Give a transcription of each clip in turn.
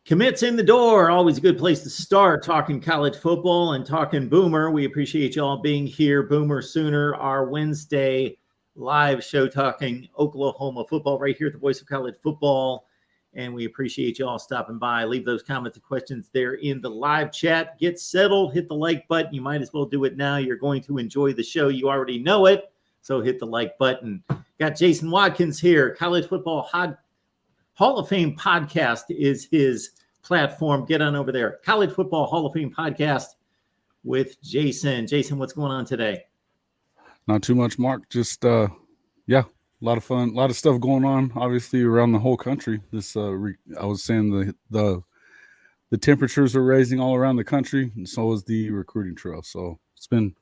Commits in the door. Always a good place to start talking college football and talking Boomer. We appreciate you all being here. Boomer Sooner, our Wednesday live show talking Oklahoma football right here at the Voice of College Football. And we appreciate you all stopping by. Leave those comments and questions there in the live chat. Get settled. Hit the like button. You might as well do it now. You're going to enjoy the show. You already know it. So hit the like button. Got Jason Watkins here. College Football Hall of Fame podcast is his platform. Get on over there. College Football Hall of Fame podcast with Jason. Jason, what's going on today? Not too much, Mark. Just, a lot of fun, a lot of stuff going on, obviously, around the whole country. This, I was saying the temperatures are raising all around the country, and so is the recruiting trail. So it's been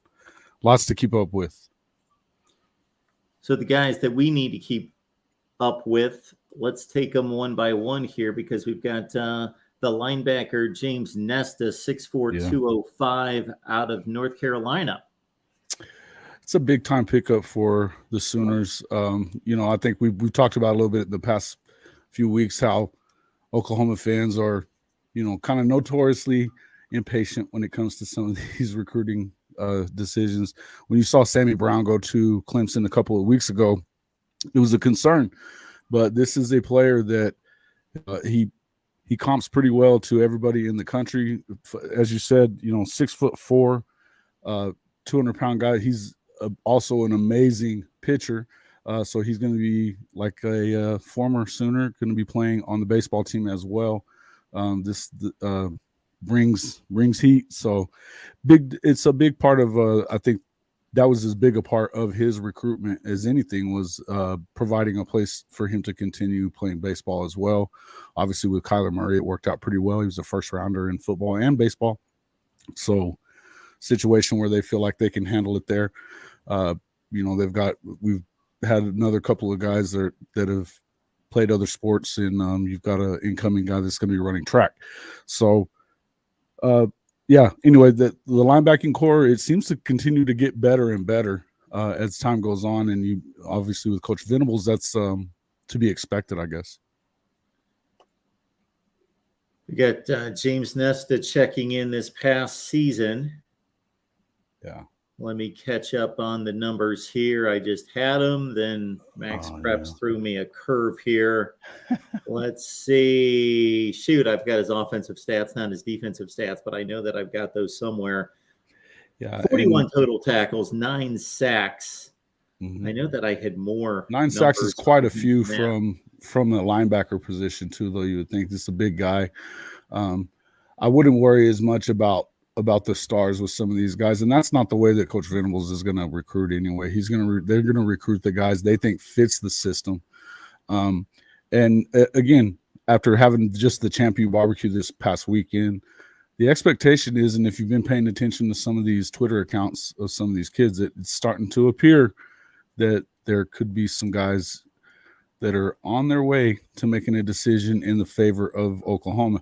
lots to keep up with. So the guys that we need to keep up with, let's take them one by one here because we've got the linebacker James Nesta, 6'4", 205 out of North Carolina. It's a big time pickup for the Sooners. I think we've talked about a little bit in the past few weeks how Oklahoma fans are, kind of notoriously impatient when it comes to some of these recruiting decisions. When you saw Sammy Brown go to Clemson a couple of weeks ago, it was a concern. But this is a player that he comps pretty well to everybody in the country. As you said, 6'4", 200-pound guy. He's also an amazing pitcher. So he's going to be like a former Sooner, going to be playing on the baseball team as well. This brings heat. So it's a big part of I think that was as big a part of his recruitment as anything was providing a place for him to continue playing baseball as well. Obviously with Kyler Murray, it worked out pretty well. He was a first rounder in football and baseball. So situation where they feel like they can handle it there. We've had another couple of guys that have played other sports, and you've got an incoming guy that's going to be running track. So, anyway, the linebacking core, it seems to continue to get better and better as time goes on. And you obviously with Coach Venables, that's to be expected, I guess. We got James Nesta checking in this past season. Yeah. Let me catch up on the numbers here. I just had them. Then Max Preps threw me a curve here. Let's see. Shoot, I've got his offensive stats, not his defensive stats, but I know that I've got those somewhere. Yeah, 41 total tackles, 9 sacks. Mm-hmm. I know that I had more. 9 sacks is quite a few from the linebacker position too, though. You would think this is a big guy. I wouldn't worry as much about the stars with some of these guys, and that's not the way that Coach Venables is going to recruit anyway. They're going to recruit the guys they think fits the system. And again, after having just the Champion Barbecue this past weekend, the expectation is, and if you've been paying attention to some of these Twitter accounts of some of these kids, it's starting to appear that there could be some guys that are on their way to making a decision in the favor of Oklahoma.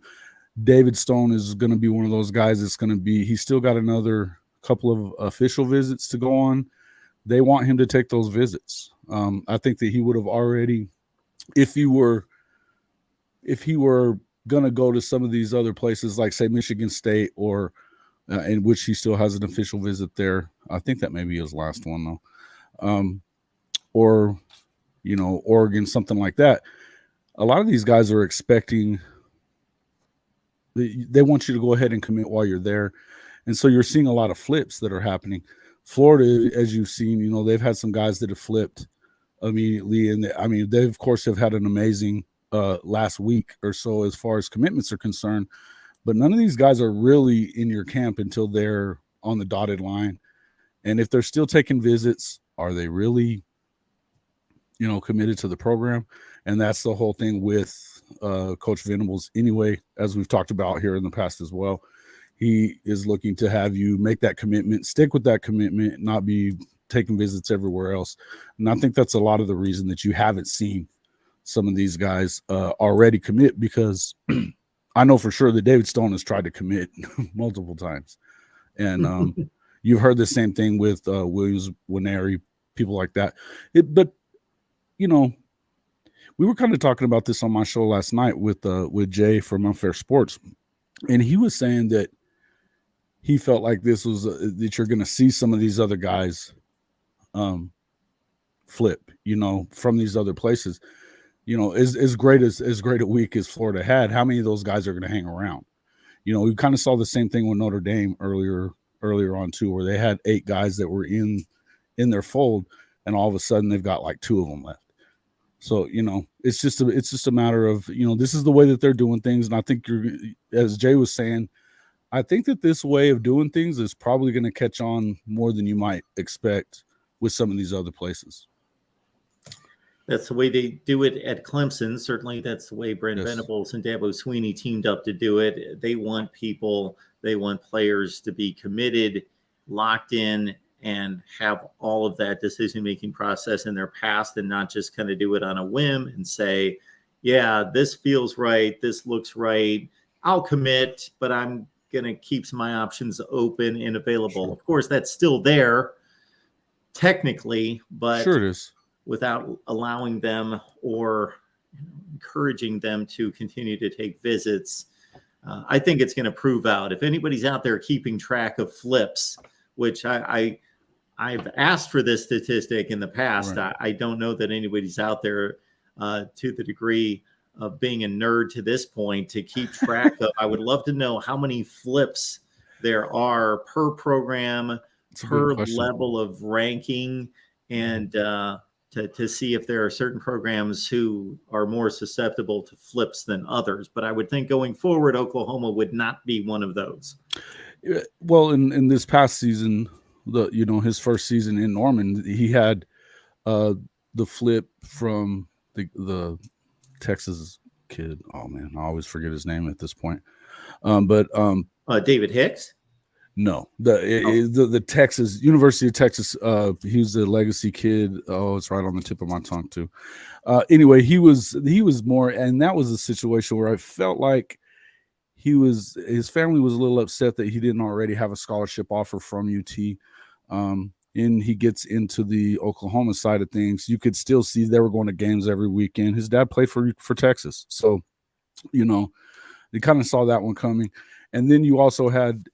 David Stone is going to be one of those guys that's going to be – he's still got another couple of official visits to go on. They want him to take those visits. I think that he would have already – if he were going to go to some of these other places like, say, Michigan State or in which he still has an official visit there. I think that may be his last one, though. Or, Oregon, something like that. A lot of these guys are expecting – they want you to go ahead and commit while you're there. And so you're seeing a lot of flips that are happening. Florida, as you've seen, they've had some guys that have flipped immediately. And they, of course, have had an amazing last week or so as far as commitments are concerned. But none of these guys are really in your camp until they're on the dotted line. And if they're still taking visits, are they really, committed to the program? And that's the whole thing with Coach Venables anyway, as we've talked about here in the past as well. He is looking to have you make that commitment, stick with that commitment, not be taking visits everywhere else. And I think that's a lot of the reason that you haven't seen some of these guys already commit, because I know for sure that David Stone has tried to commit multiple times. And you've heard the same thing with Williams, Winery, people like that. But we were kind of talking about this on my show last night with Jay from Unfair Sports, and he was saying that he felt like this was that you're going to see some of these other guys flip, from these other places. As great a week as Florida had, how many of those guys are going to hang around? We kind of saw the same thing with Notre Dame earlier on too, where they had 8 guys that were in their fold, and all of a sudden they've got like 2 of them left. So, it's just a matter of, this is the way that they're doing things. And I think as Jay was saying, I think that this way of doing things is probably going to catch on more than you might expect with some of these other places. That's the way they do it at Clemson. Certainly that's the way Brent Venables and Dabo Swinney teamed up to do it. They want players to be committed, locked in, and have all of that decision-making process in their past, and not just kind of do it on a whim and say, yeah, this feels right, this looks right, I'll commit, but I'm going to keep my options open and available. Sure. Of course, that's still there technically, but sure it is. Without allowing them or encouraging them to continue to take visits. I think it's going to prove out. If anybody's out there keeping track of flips, which I've asked for this statistic in the past, right. I don't know that anybody's out there to the degree of being a nerd to this point to keep track of. I would love to know how many flips there are per program, per level of ranking, and to see if there are certain programs who are more susceptible to flips than others. But I would think going forward, Oklahoma would not be one of those. Well, in this past season, his first season in Norman, he had the flip from the Texas kid. Oh man, I always forget his name at this point. David Hicks. No, the Texas University of Texas. He was a legacy kid. Oh, it's right on the tip of my tongue too. Anyway, he was more, and that was a situation where I felt like his family was a little upset that he didn't already have a scholarship offer from UT. And he gets into the Oklahoma side of things. You could still see they were going to games every weekend. His dad played for Texas, so they kind of saw that one coming. And then you also had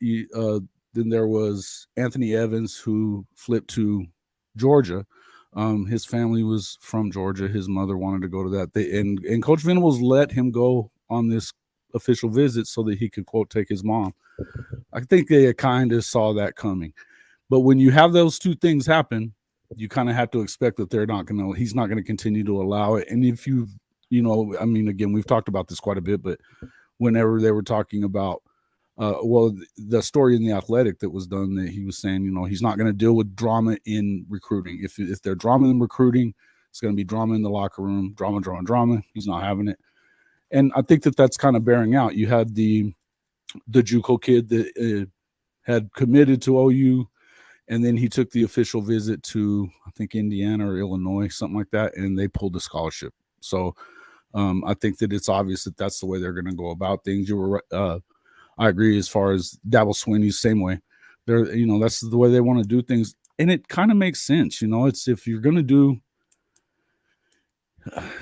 then there was Anthony Evans, who flipped to Georgia. His family was from Georgia. His mother wanted to go to that. And Coach Venables let him go on this official visit so that he could, quote, take his mom. I think they kind of saw that coming. But when you have those two things happen, you kind of have to expect that he's not going to continue to allow it. And if again, we've talked about this quite a bit, but whenever they were talking about, the story in The Athletic that was done, that he was saying, he's not going to deal with drama in recruiting. If they're drama in recruiting, it's going to be drama in the locker room, drama. He's not having it. And I think that that's kind of bearing out. You had the JUCO kid that had committed to OU, and then he took the official visit to, I think, Indiana or Illinois, something like that, and they pulled the scholarship. So I think that it's obvious that that's the way they're going to go about things. You were I agree as far as Dabo Swinney's same way. That's the way they want to do things. And it kind of makes sense. It's if you're going to do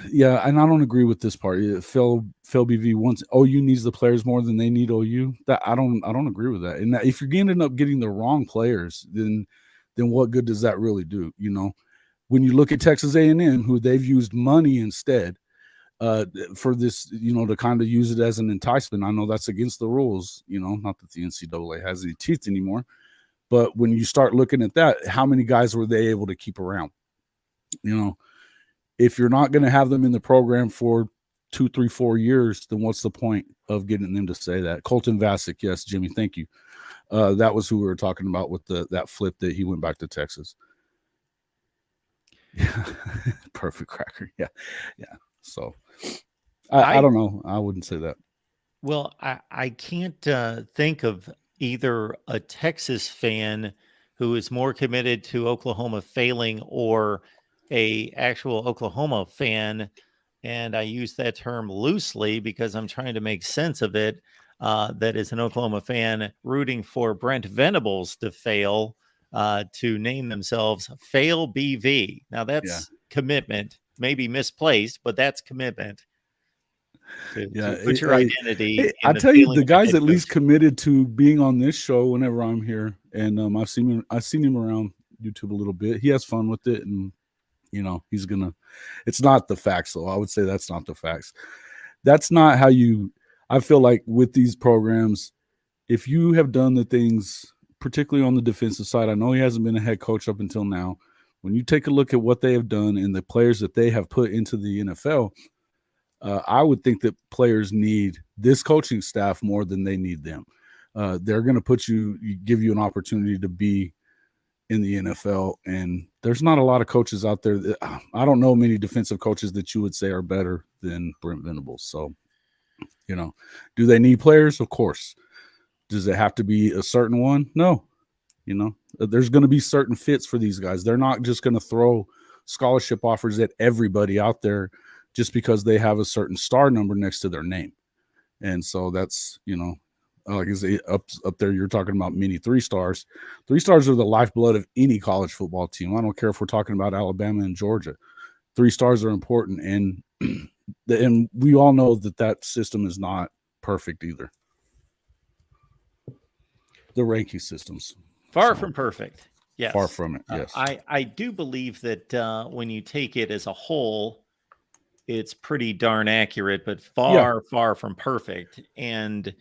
yeah, and I don't agree with this part. Phil BV wants OU needs the players more than they need OU. That I don't agree with that. And if you're ending up getting the wrong players, then what good does that really do? When you look at Texas A&M, who they've used money instead for this, to kind of use it as an enticement. I know that's against the rules, not that the NCAA has any teeth anymore. But when you start looking at that, how many guys were they able to keep around? If you're not going to have them in the program for 2, 3, 4 years, then what's the point of getting them to say that? Colton Vasek, yes, Jimmy, thank you. That was who we were talking about with that flip that he went back to Texas. Yeah, perfect cracker. Yeah. So I don't know. I wouldn't say that. Well, I can't think of either a Texas fan who is more committed to Oklahoma failing or a actual Oklahoma fan, and I use that term loosely because I'm trying to make sense of it, that is an Oklahoma fan rooting for Brent Venables to fail, to name themselves Fail BV. Now that's commitment. maybe misplaced, but that's commitment. To put your Hey, identity in I the tell you, feeling the of a guy's head at least coach. committed to being on this show whenever I'm here, and I've seen him around YouTube a little bit. He has fun with it, and he's gonna. It's not the facts, though. I would say that's not the facts. That's not how you. I feel like with these programs, if you have done the things, particularly on the defensive side, I know he hasn't been a head coach up until now. When you take a look at what they have done and the players that they have put into the NFL, I would think that players need this coaching staff more than they need them. They're going to give you an opportunity to be in the NFL, and there's not a lot of coaches out there I don't know many defensive coaches that you would say are better than Brent Venables. So, do they need players? Of course. Does it have to be a certain one? No. There's going to be certain fits for these guys. They're not just going to throw scholarship offers at everybody out there just because they have a certain star number next to their name. And so that's, like I say, up there, you're talking about many 3 stars. 3 stars are the lifeblood of any college football team. I don't care if we're talking about Alabama and Georgia. 3 stars are important. And, and we all know that system is not perfect either. The ranking systems. Far from perfect. Yes. Far from it. Yes. I do believe that when you take it as a whole, it's pretty darn accurate, but far from perfect. And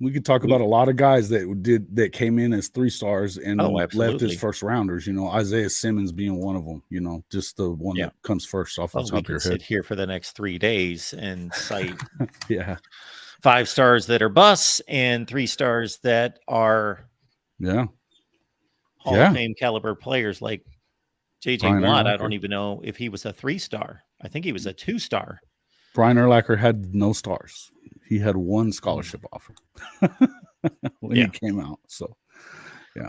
we could talk about a lot of guys that came in as 3 stars and left as first rounders. Isaiah Simmons being one of them. Just the one that comes first off the top of your head. We could sit here for the next 3 days and cite 5 stars that are busts and 3 stars that are Hall of Fame caliber players like J.J. Watt. I don't even know if he was a 3-star. I think he was a 2-star. Brian Urlacher had no stars. He had 1 scholarship offer when he came out. So,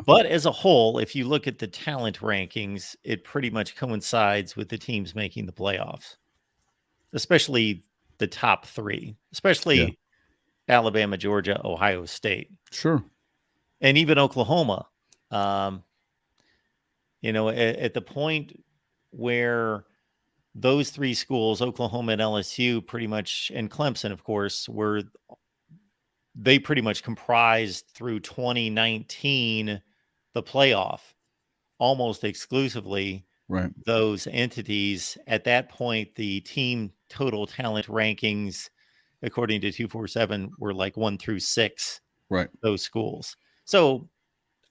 But as a whole, if you look at the talent rankings, it pretty much coincides with the teams making the playoffs, especially the top 3, especially Alabama, Georgia, Ohio State. Sure. And even Oklahoma. At the point where those 3 schools, Oklahoma and LSU, pretty much, and Clemson, of course, they pretty much comprised through 2019 the playoff almost exclusively. Right. Those entities. At that point, the team total talent rankings, according to 247, were like 1 through 6. Right. Those schools. So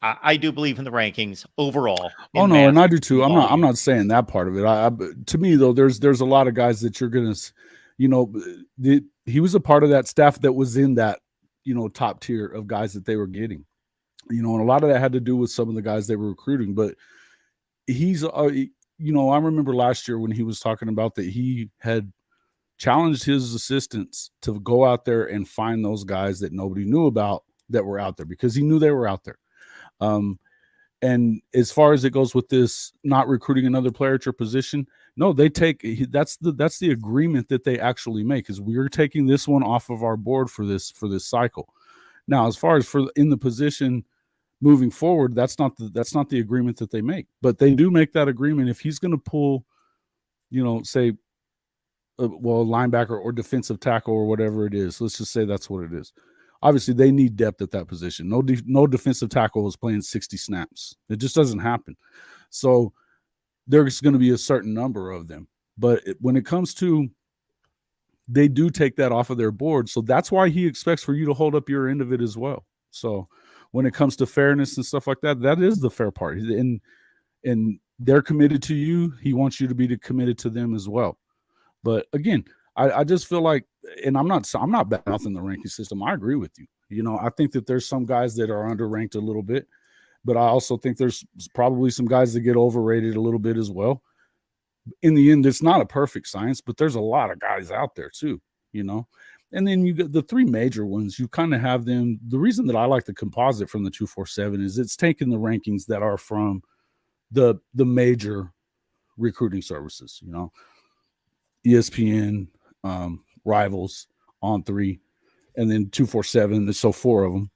I do believe in the rankings overall. Oh no, and I do too. I'm not saying that part of it. To me though, there's a lot of guys that you're gonna, he was a part of that staff that was in that, top tier of guys that they were getting, and a lot of that had to do with some of the guys they were recruiting. But he's, I remember last year when he was talking about that he had challenged his assistants to go out there and find those guys that nobody knew about that were out there because he knew they were out there. And as far as it goes with this, not recruiting another player at your position, no, that's the agreement that they actually make is we're taking this one off of our board for this cycle. Now, as far as for in the position moving forward, that's not the agreement that they make, but they do make that agreement. If he's going to pull, say, linebacker or defensive tackle or whatever it is, let's just say that's what it is. Obviously, they need depth at that position. No defensive tackle is playing 60 snaps. It just doesn't happen. So there's going to be a certain number of them. But when it comes to, they do take that off of their board. So that's why he expects for you to hold up your end of it as well. So when it comes to fairness and stuff like that, that is the fair part. And they're committed to you. He wants you to be committed to them as well. But again, I just feel like, and I'm not bad mouthing the ranking system. I agree with you. I think that there's some guys that are underranked a little bit, but I also think there's probably some guys that get overrated a little bit as well. In the end, it's not a perfect science, but there's a lot of guys out there too, And then you get the 3 major ones. You kind of have them. The reason that I like the composite from the 247 is it's taking the rankings that are from the major recruiting services, ESPN, Rivals, On3, and then 247. So 4 of them.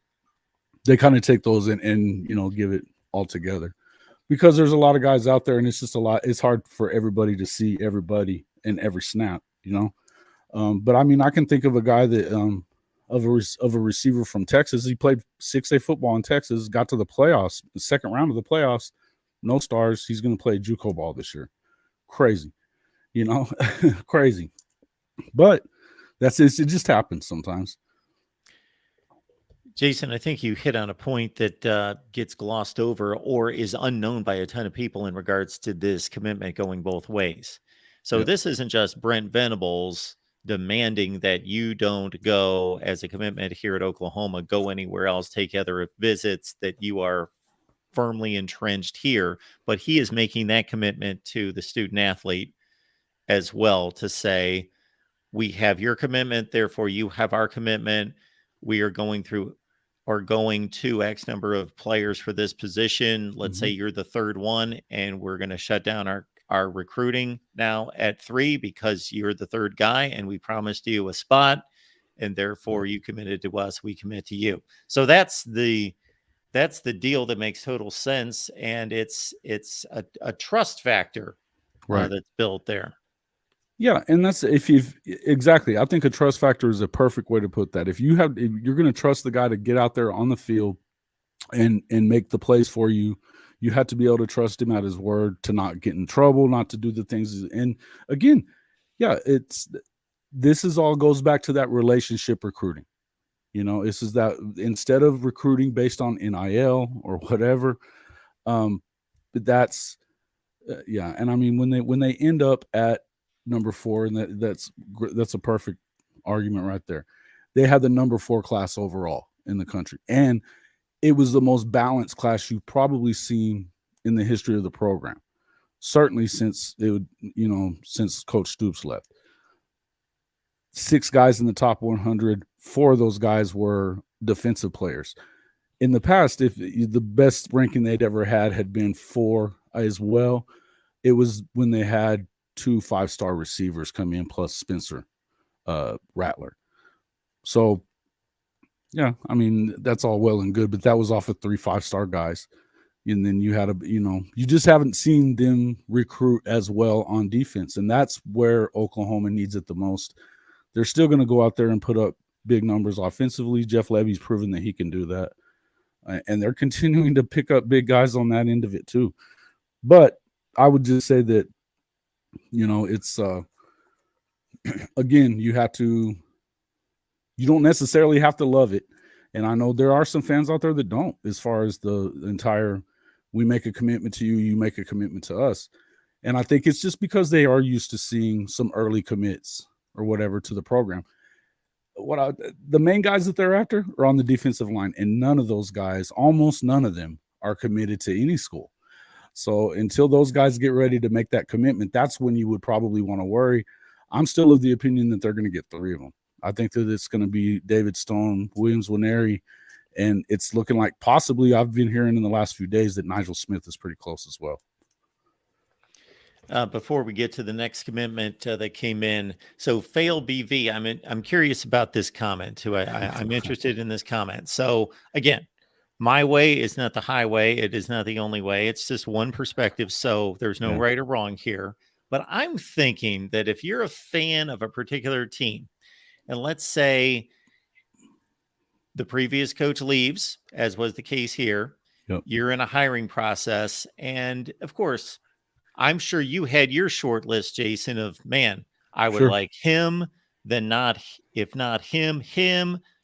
They kind of take those and give it all together. because there's a lot of guys out there, and it's just a lot. It's hard for everybody to see everybody in every snap, you know. But I mean, I can think of a guy that of a receiver from Texas. He played 6A football in Texas, got to the playoffs, the second round of the playoffs, no stars. He's going to play JUCO ball this year. Crazy, you know, crazy. But that's it. It just happens sometimes. Jason, I think you hit on a point that gets glossed over or is unknown by a ton of people in regards to this commitment going both ways. So Yep. this isn't just Brent Venables demanding that you don't go as a commitment here at Oklahoma, go anywhere else, take other visits, that you are firmly entrenched here, but he is making that commitment to the student athlete as well, to say, we have your commitment, therefore you have our commitment. We are going through or going to X number of players for this position. Let's say you're the third one, and we're going to shut down our recruiting now at 3 because you're the third guy and we promised you a spot, and therefore you committed to us, we commit to you. So that's the deal that makes total sense, and it's a trust factor that's built there. Yeah, and that's exactly. I think a trust factor is a perfect way to put that. If you're going to trust the guy to get out there on the field and make the plays for you, you have to be able to trust him at his word, to not get in trouble, not to do the things. And again, yeah, this is all goes back to that relationship recruiting. You know, this is that instead of recruiting based on NIL or whatever, that's yeah. And I mean, when they end up at number 4, and that's a perfect argument right there. They had the number 4 class overall in the country, and it was the most balanced class you've probably seen in the history of the program. Certainly since since Coach Stoops left. 6 guys in the top 100. 4 of those guys were defensive players. In the past, if the best ranking they'd ever had been 4 as well, it was when they had 2 5-star receivers come in plus Spencer Rattler. So, yeah, I mean, that's all well and good, but that was off of 3 5-star guys. And then you had you just haven't seen them recruit as well on defense. And that's where Oklahoma needs it the most. They're still going to go out there and put up big numbers offensively. Jeff Levy's proven that he can do that. And they're continuing to pick up big guys on that end of it too. But I would just say that, it's again, you don't necessarily have to love it. And I know there are some fans out there that don't, as far as the entire, we make a commitment to you, you make a commitment to us. And I think it's just because they are used to seeing some early commits or whatever to the program. The main guys that they're after are on the defensive line, and none of those guys, almost none of them, are committed to any school. So until those guys get ready to make that commitment, that's when you would probably want to worry. I'm still of the opinion that they're going to get 3 of them. I think that it's going to be David Stone, Williams Winery, and it's looking like possibly, I've been hearing in the last few days, that Nigel Smith is pretty close as well. Before we get to the next commitment that came in, so Fail BV, I'm curious about this comment too. I'm interested in this comment. So again, my way is not the highway. It is not the only way. It's just one perspective. So there's no right or wrong here. But I'm thinking that if you're a fan of a particular team, and let's say the previous coach leaves, as was the case here, you're in a hiring process. And of course, I'm sure you had your short list, Jason, of, man, I would like him, then not, if not him,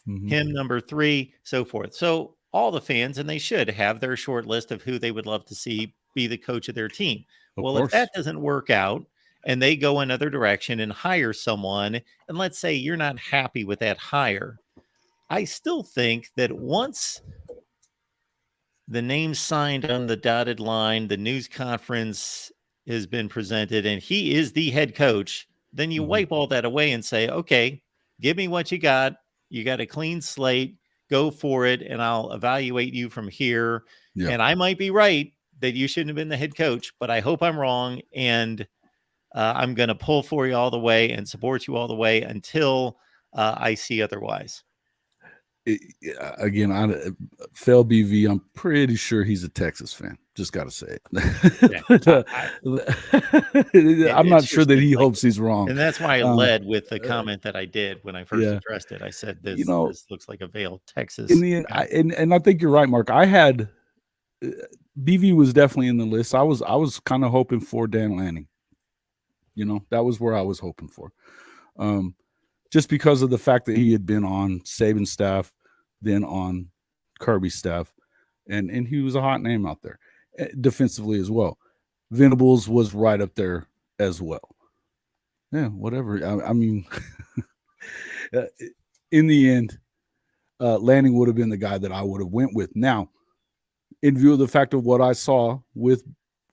number 3, so forth. So all the fans, and they should have their short list of who they would love to see be the coach of their team. If that doesn't work out and they go another direction and hire someone, and let's say you're not happy with that hire, I still think that once the name signed on the dotted line, the news conference has been presented, and he is the head coach, then you wipe all that away and say, okay, give me what you got. You got a clean slate. Go for it, and I'll evaluate you from here. Yeah. And I might be right that you shouldn't have been the head coach, but I hope I'm wrong, and I'm going to pull for you all the way and support you all the way until I see otherwise. Again, Fel BV, I'm pretty sure he's a Texas fan. Just got to say it. Yeah, but, I'm not sure that he hopes he's wrong. And that's why I led with the comment that I did when I first yeah. addressed it. I said, this, You know, this looks like a veiled Texas. In the end, and I think you're right, Mark. I had BV was definitely in the list. I was kind of hoping for Dan Lanning. You know, that was where I was hoping for. Just because of the fact that he had been on Saban's staff, then on Kirby's staff, and he was a hot name out there defensively as well. Venables was right up there as well. Yeah, whatever. I mean, in the end, Lanning would have been the guy that I would have went with. Now, in view of the fact of what I saw with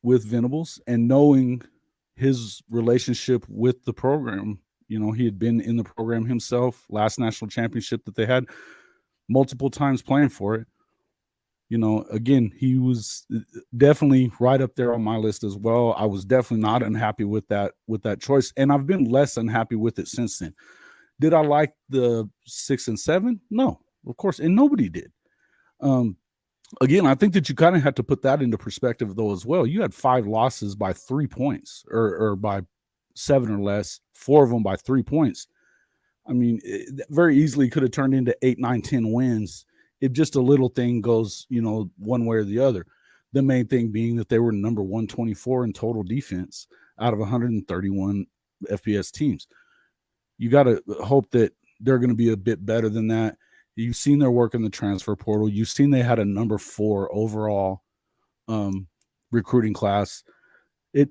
Venables and knowing his relationship with the program, you know, he had been in the program himself, last national championship that they had, multiple times playing for it. You know, again, he was definitely right up there on my list as well. I was definitely not unhappy with that choice, and I've been less unhappy with it since then. Did I like the 6 and 7? No, of course, and nobody did. Again, I think that you kind of have to put that into perspective, though, as well. You had 5 losses by 3 points or by 7 or less, 4 of them by 3 points. I mean, it very easily could have turned into 8, 9, 10 wins if just a little thing goes, you know, one way or the other. The main thing being that they were number 124 in total defense out of 131 FBS teams. You got to hope that they're going to be a bit better than that. You've seen their work in the transfer portal. You've seen they had a number 4 overall recruiting class. It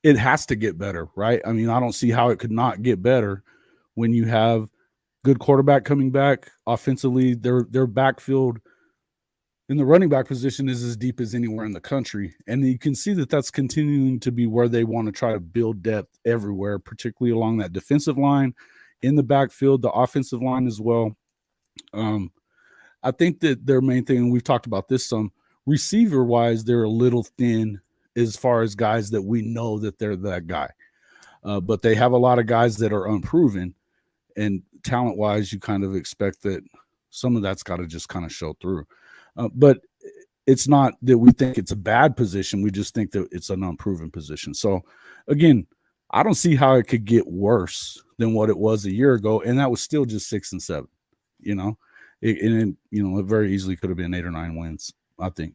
has to get better, right? I mean, I don't see how it could not get better when you have good quarterback coming back. Offensively, their backfield in the running back position is as deep as anywhere in the country. And you can see that that's continuing to be where they want to try to build depth everywhere, particularly along that defensive line, in the backfield, the offensive line as well. I think that their main thing, and we've talked about this some, receiver-wise, they're a little thin as far as guys that we know that they're that guy. But they have a lot of guys that are unproven, and talent-wise, you kind of expect that some of that's got to just kind of show through. But it's not that we think it's a bad position. We just think that it's an unproven position. So, again, I don't see how it could get worse than what it was a year ago, and that was still just 6 and 7. You know, it very easily could have been 8 or 9 wins, I think.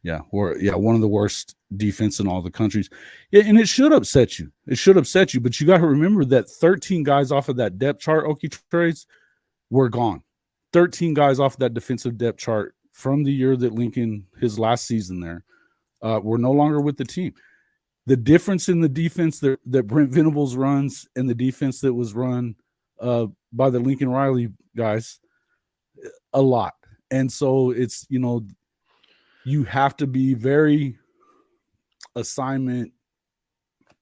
Yeah, one of the worst defense in all the countries. Yeah, and it should upset you. But you got to remember that 13 guys off of that depth chart, Okie trades, were gone. 13 guys off of that defensive depth chart from the year that Lincoln, his last season there, were no longer with the team. The difference in the defense that Brent Venables runs and the defense that was run by the Lincoln Riley guys, a lot. And so it's, you know, you have to be very assignment.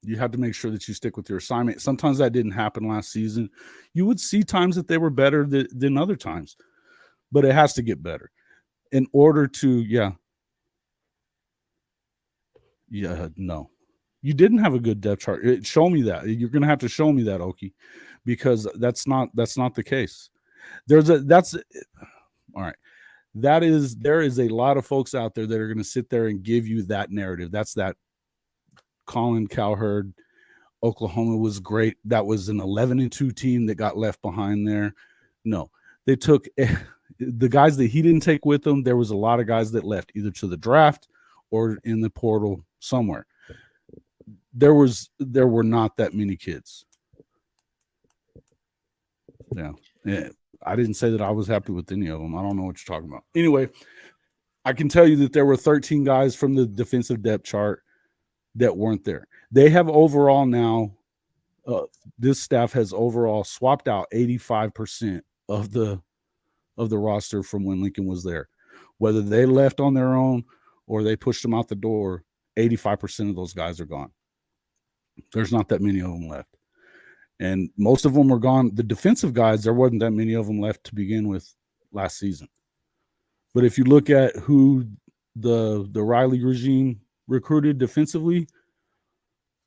You have to make sure that you stick with your assignment. Sometimes that didn't happen last season. You would see times that they were better than other times, but it has to get better in order to, no. You didn't have a good depth chart. Show me that. You're going to have to show me that, Okie, because that's not the case. All right. There is a lot of folks out there that are going to sit there and give you that narrative. That's that Colin Cowherd, Oklahoma was great. That was an 11-2 team that got left behind there. No, they took the guys that he didn't take with them. There was a lot of guys that left either to the draft or in the portal somewhere. There were not that many kids. Yeah. I didn't say that I was happy with any of them. I don't know what you're talking about. Anyway, I can tell you that there were 13 guys from the defensive depth chart that weren't there. They have overall now, this staff has overall swapped out 85% of the roster from when Lincoln was there. Whether they left on their own or they pushed them out the door, 85% of those guys are gone. There's not that many of them left. And most of them were gone. The defensive guys, there wasn't that many of them left to begin with last season. But if you look at who the Riley regime recruited defensively,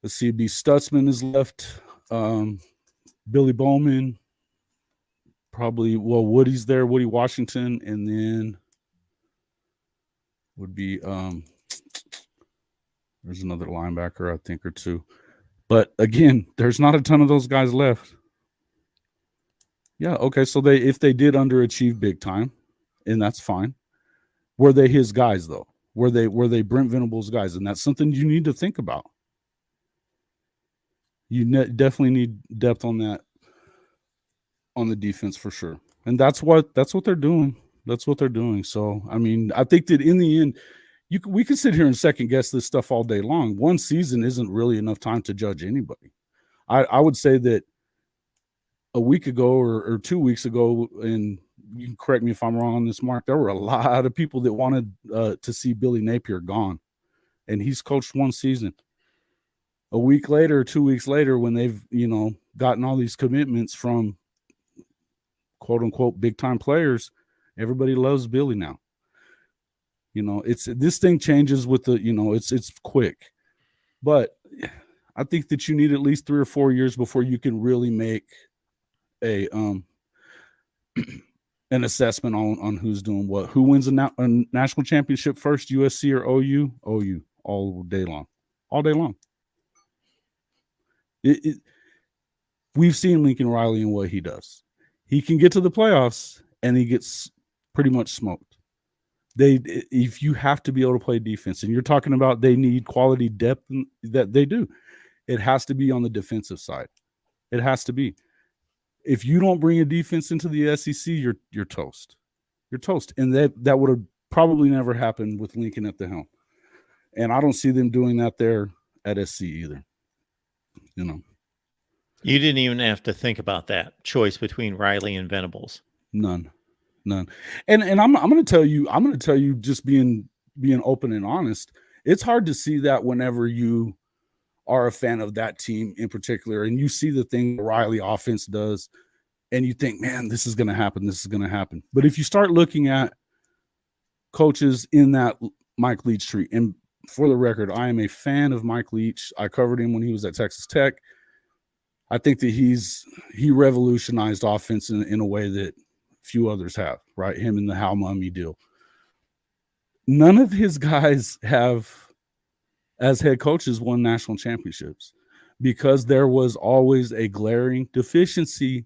let's see, B. Stutzman is left, Billy Bowman, probably, well, Woody's there, Woody Washington, and then would be there's another linebacker, I think, or two. But again, there's not a ton of those guys left. Yeah, okay. So if they did underachieve big time, and that's fine. Were they his guys though? Were they Brent Venables guys? And that's something you need to think about. You definitely need depth on that, on the defense for sure. And that's what they're doing. That's what they're doing. So I mean, I think that in the end, we could sit here and second guess this stuff all day long. One season isn't really enough time to judge anybody. I would say that a week ago or 2 weeks ago, and you can correct me if I'm wrong on this, Mark, there were a lot of people that wanted to see Billy Napier gone, and he's coached one season. A week later, 2 weeks later, when they've, gotten all these commitments from quote unquote big time players, everybody loves Billy now. This thing changes with the, it's quick, but I think that you need at least 3 or 4 years before you can really make a an assessment on who's doing what. Who wins a national championship first, USC or OU? OU all day long. We've seen Lincoln Riley and what he does. He can get to the playoffs and he gets pretty much smoked. If you have to be able to play defense, and you're talking about they need quality depth, that they do, it has to be on the defensive side. It has to be. If you don't bring a defense into the SEC, you're toast. You're toast. And that would have probably never happened with Lincoln at the helm. And I don't see them doing that there at SC either. You didn't even have to think about that choice between Riley and Venables. None. And I'm going to tell you, just being open and honest, it's hard to see that whenever you are a fan of that team in particular, and you see the thing the Riley offense does, and you think, man, this is going to happen. But if you start looking at coaches in that Mike Leach tree, and for the record, I am a fan of Mike Leach. I covered him when he was at Texas Tech. I think that he revolutionized offense in a way that few others have, right? Him and the Hal Mumme deal. None of his guys have, as head coaches, won national championships because there was always a glaring deficiency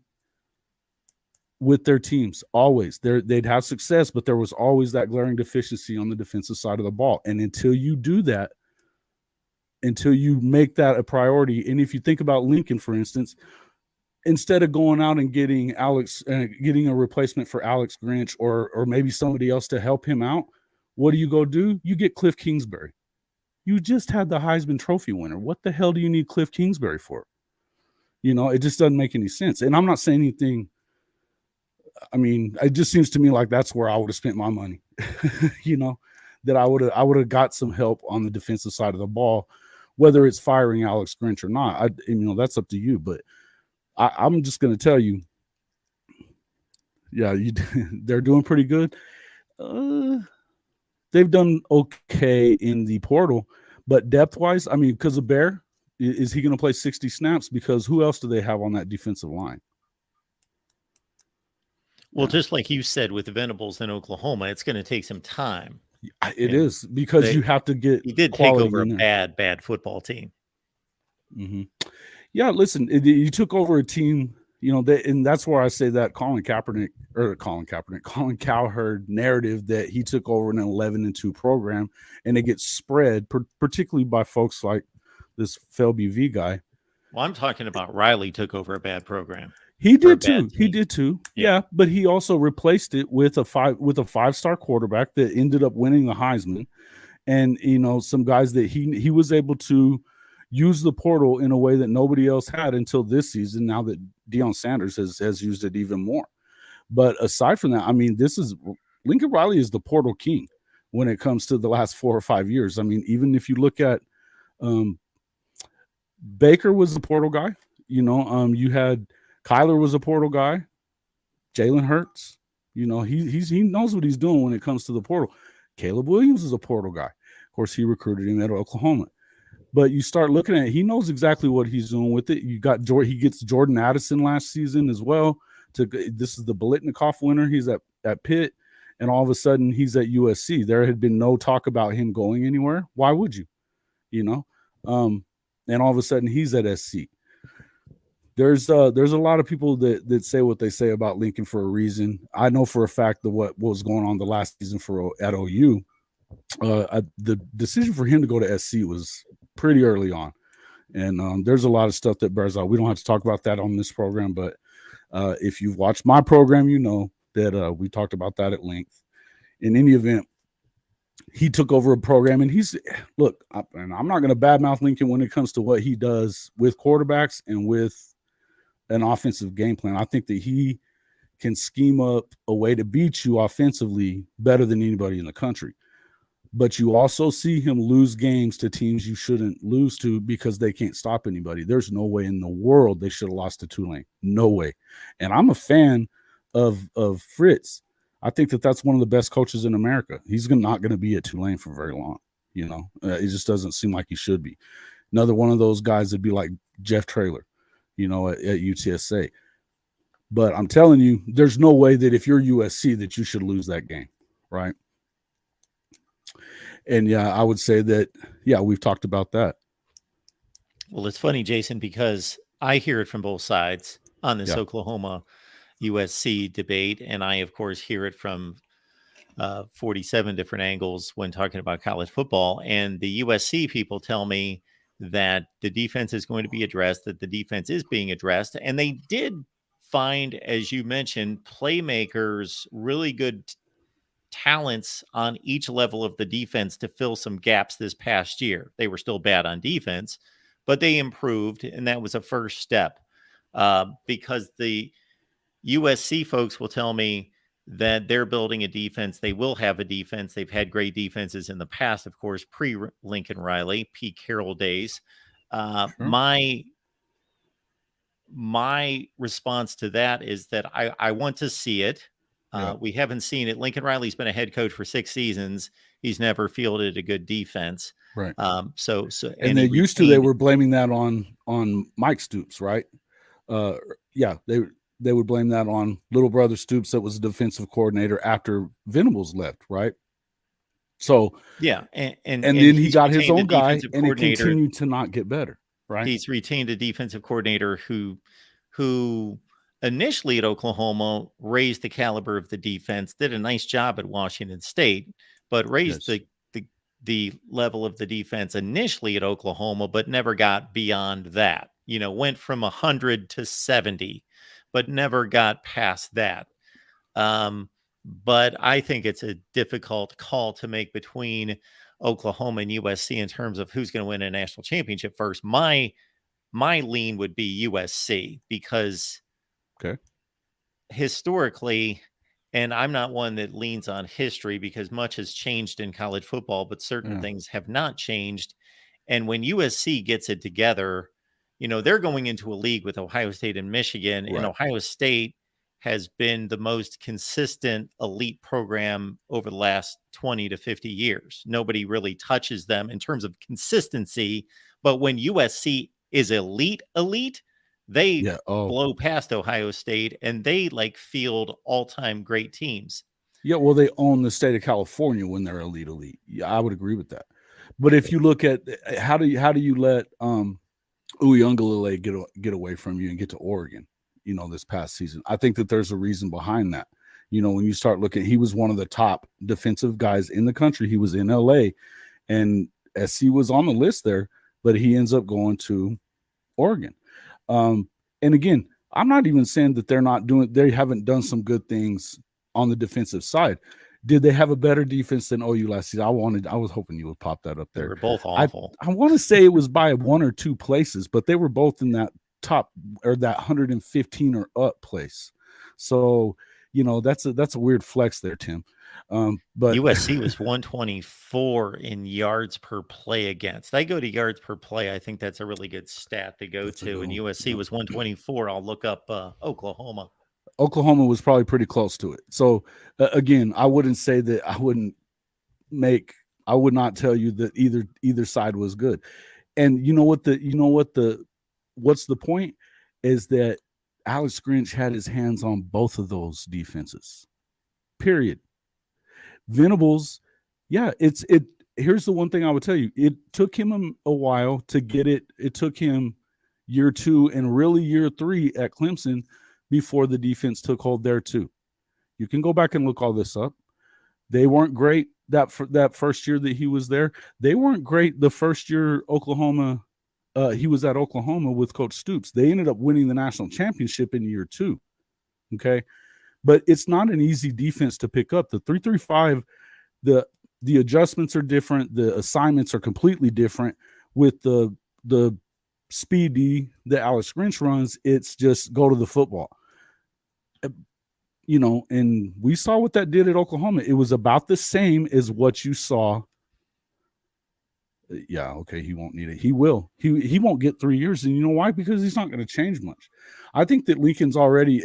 with their teams. Always. They'd have success, but there was always that glaring deficiency on the defensive side of the ball. And until you do that, until you make that a priority, and if you think about Lincoln, for instance, instead of going out and getting a replacement for Alex Grinch or maybe somebody else to help him out, what do? You get Cliff Kingsbury. You just had the Heisman Trophy winner. What the hell do you need Cliff Kingsbury for? It just doesn't make any sense. And I'm not saying anything. I mean, it just seems to me like that's where I would have spent my money. That I would have got some help on the defensive side of the ball, whether it's firing Alex Grinch or not. That's up to you. But I'm just going to tell you, yeah, they're doing pretty good. They've done okay in the portal, but depth-wise, I mean, because of Bear, is he going to play 60 snaps? Because who else do they have on that defensive line? Well, just like you said with the Venables in Oklahoma, it's going to take some time. It is, because you have to get. He did take over a bad football team. Mm-hmm. Yeah, listen, you took over a team, and that's where I say that Colin Cowherd narrative that he took over an 11-2 program, and it gets spread, particularly by folks like this Felby V guy. Well, I'm talking about Riley took over a bad program. He did too. Yeah, but he also replaced it with a 5-star quarterback that ended up winning the Heisman, and some guys that he was able to use the portal in a way that nobody else had until this season. Now that Deion Sanders has used it even more. But aside from that, I mean, Lincoln Riley is the portal king when it comes to the last 4 or 5 years. I mean, even if you look at Baker was the portal guy. You had Kyler was a portal guy. Jalen Hurts, he knows what he's doing when it comes to the portal. Caleb Williams is a portal guy. Of course, he recruited him at Oklahoma. But you start looking at it, he knows exactly what he's doing with it. He gets Jordan Addison last season as well This is the Biletnikoff winner. He's at Pitt, and all of a sudden he's at USC. There had been no talk about him going anywhere. Why would you? And all of a sudden he's at SC. There's a lot of people that say what they say about Lincoln for a reason. I know for a fact that what was going on the last season at OU, the decision for him to go to SC was pretty early on. And there's a lot of stuff that bears out. We don't have to talk about that on this program, but if you've watched my program, you know that we talked about that at length. In any event, he took over a program, and and I'm not going to badmouth Lincoln when it comes to what he does with quarterbacks and with an offensive game plan. I think that he can scheme up a way to beat you offensively better than anybody in the country. But you also see him lose games to teams you shouldn't lose to because they can't stop anybody. There's no way in the world they should have lost to Tulane. No way. And I'm a fan of Fritz. I think that that's one of the best coaches in America. He's not going to be at Tulane for very long. It just doesn't seem like he should be. Another one of those guys would be like Jeff Traylor, at UTSA. But I'm telling you, there's no way that if you're USC that you should lose that game, right? And yeah, I would say that, we've talked about that. Well, it's funny, Jason, because I hear it from both sides on this Oklahoma USC debate. And I, of course, hear it from 47 different angles when talking about college football. And the USC people tell me that the defense is going to be addressed, that the defense is being addressed. And they did find, as you mentioned, playmakers, really good talents on each level of the defense to fill some gaps this past year. They were still bad on defense, but they improved, and that was a first step because the USC folks will tell me that they're building a defense. They will have a defense. They've had great defenses in the past, of course, pre-Lincoln Riley, Pete Carroll days. Sure. My response to that is that I want to see it. We haven't seen it. Lincoln Riley's been a head coach for 6 seasons. He's never fielded a good defense. Right. And they were blaming that on Mike Stoops, right? They would blame that on little brother Stoops that was a defensive coordinator after Venables left, right? So and then he got his own guy, and it continued to not get better, right? He's retained a defensive coordinator who initially at Oklahoma raised the caliber of the defense, did a nice job at Washington State, but raised the level of the defense initially at Oklahoma, but never got beyond that. Went from 100 to 70, but never got past that. But I think it's a difficult call to make between Oklahoma and USC in terms of who's going to win a national championship first. My lean would be USC because historically, and I'm not one that leans on history because much has changed in college football, but certain things have not changed. And when USC gets it together, they're going into a league with Ohio State and Michigan, right. And Ohio State has been the most consistent elite program over the last 20 to 50 years. Nobody really touches them in terms of consistency. But when USC is elite, they blow past Ohio State, and they field all-time great teams. Yeah, well, they own the state of California when they're elite. Yeah, I would agree with that. But if you look at how do you let Uiagalelei get away from you and get to Oregon, this past season? I think that there's a reason behind that. When you start looking, he was one of the top defensive guys in the country. He was in LA, and SC was on the list there, but he ends up going to Oregon. And again, I'm not even saying that they haven't done some good things on the defensive side. Did they have a better defense than OU last season? I was hoping you would pop that up there. They were both awful. I want to say it was by 1 or 2 places, but they were both in that top or that 115 or up place. So, that's a weird flex there, Tim. But USC was 124 in yards per play against. I go to yards per play. I think that's a really good stat to go to. And USC was 124. I'll look up Oklahoma. Oklahoma was probably pretty close to it. So again, I wouldn't say that I would not tell you that either side was good. And what's the point is that Alex Grinch had his hands on both of those defenses. Period. Venables, yeah, it. Here's the one thing I would tell you: it took him a while to get it. It took him year 2 and really year 3 at Clemson before the defense took hold there too. You can go back and look all this up. They weren't great that first year that he was there. They weren't great the first year Oklahoma. He was at Oklahoma with Coach Stoops. They ended up winning the national championship in year 2. Okay. But it's not an easy defense to pick up. The 3-3-5, the adjustments are different. The assignments are completely different. With the speedy that Alex Grinch runs, it's just go to the football. You know, and we saw what that did at Oklahoma. It was about the same as what you saw. Yeah, okay, he won't need it. He will. He won't get 3 years, and you know why? Because he's not going to change much. I think that Lincoln's already.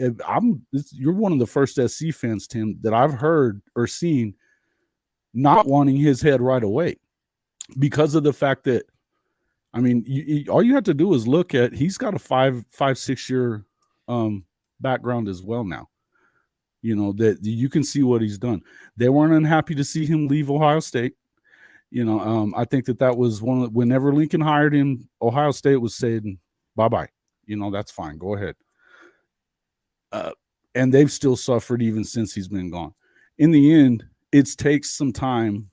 You're one of the first SC fans, Tim, that I've heard or seen not wanting his head right away because of the fact that, I mean, all you have to do is look at. He's got a 5-6 year background as well now. You know, that you can see what he's done. They weren't unhappy to see him leave Ohio State. You know, I think that was one of whenever Lincoln hired him, Ohio State was saying, bye-bye. You know, that's fine. Go ahead. And they've still suffered even since he's been gone. In the end, it takes some time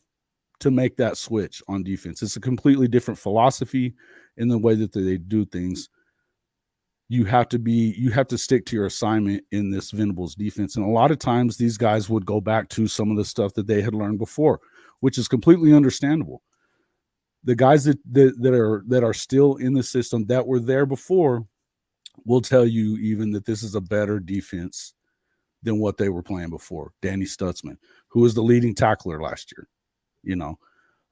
to make that switch on defense. It's a completely different philosophy in the way that they do things. You have to stick to your assignment in this Venables defense. And a lot of times these guys would go back to some of the stuff that they had learned before, which is completely understandable. The guys that are still in the system that were there before will tell you even that this is a better defense than what they were playing before. Danny Stutzman, who was the leading tackler last year, you know,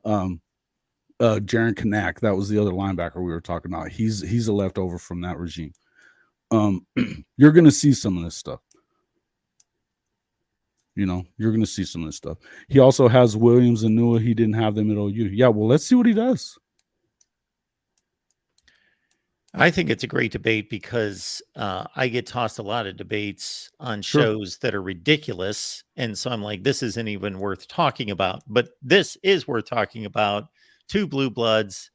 Jaron Kanak, that was the other linebacker we were talking about. He's a leftover from that regime. You're going to see some of this stuff. You know, you're going to see some of this stuff. He also has Williams and Nua. He didn't have them at OU. Yeah, well, let's see what he does. I think it's a great debate because I get tossed a lot of debates on shows that are ridiculous. And so I'm like, this isn't even worth talking about. But this is worth talking about. 2 blue bloods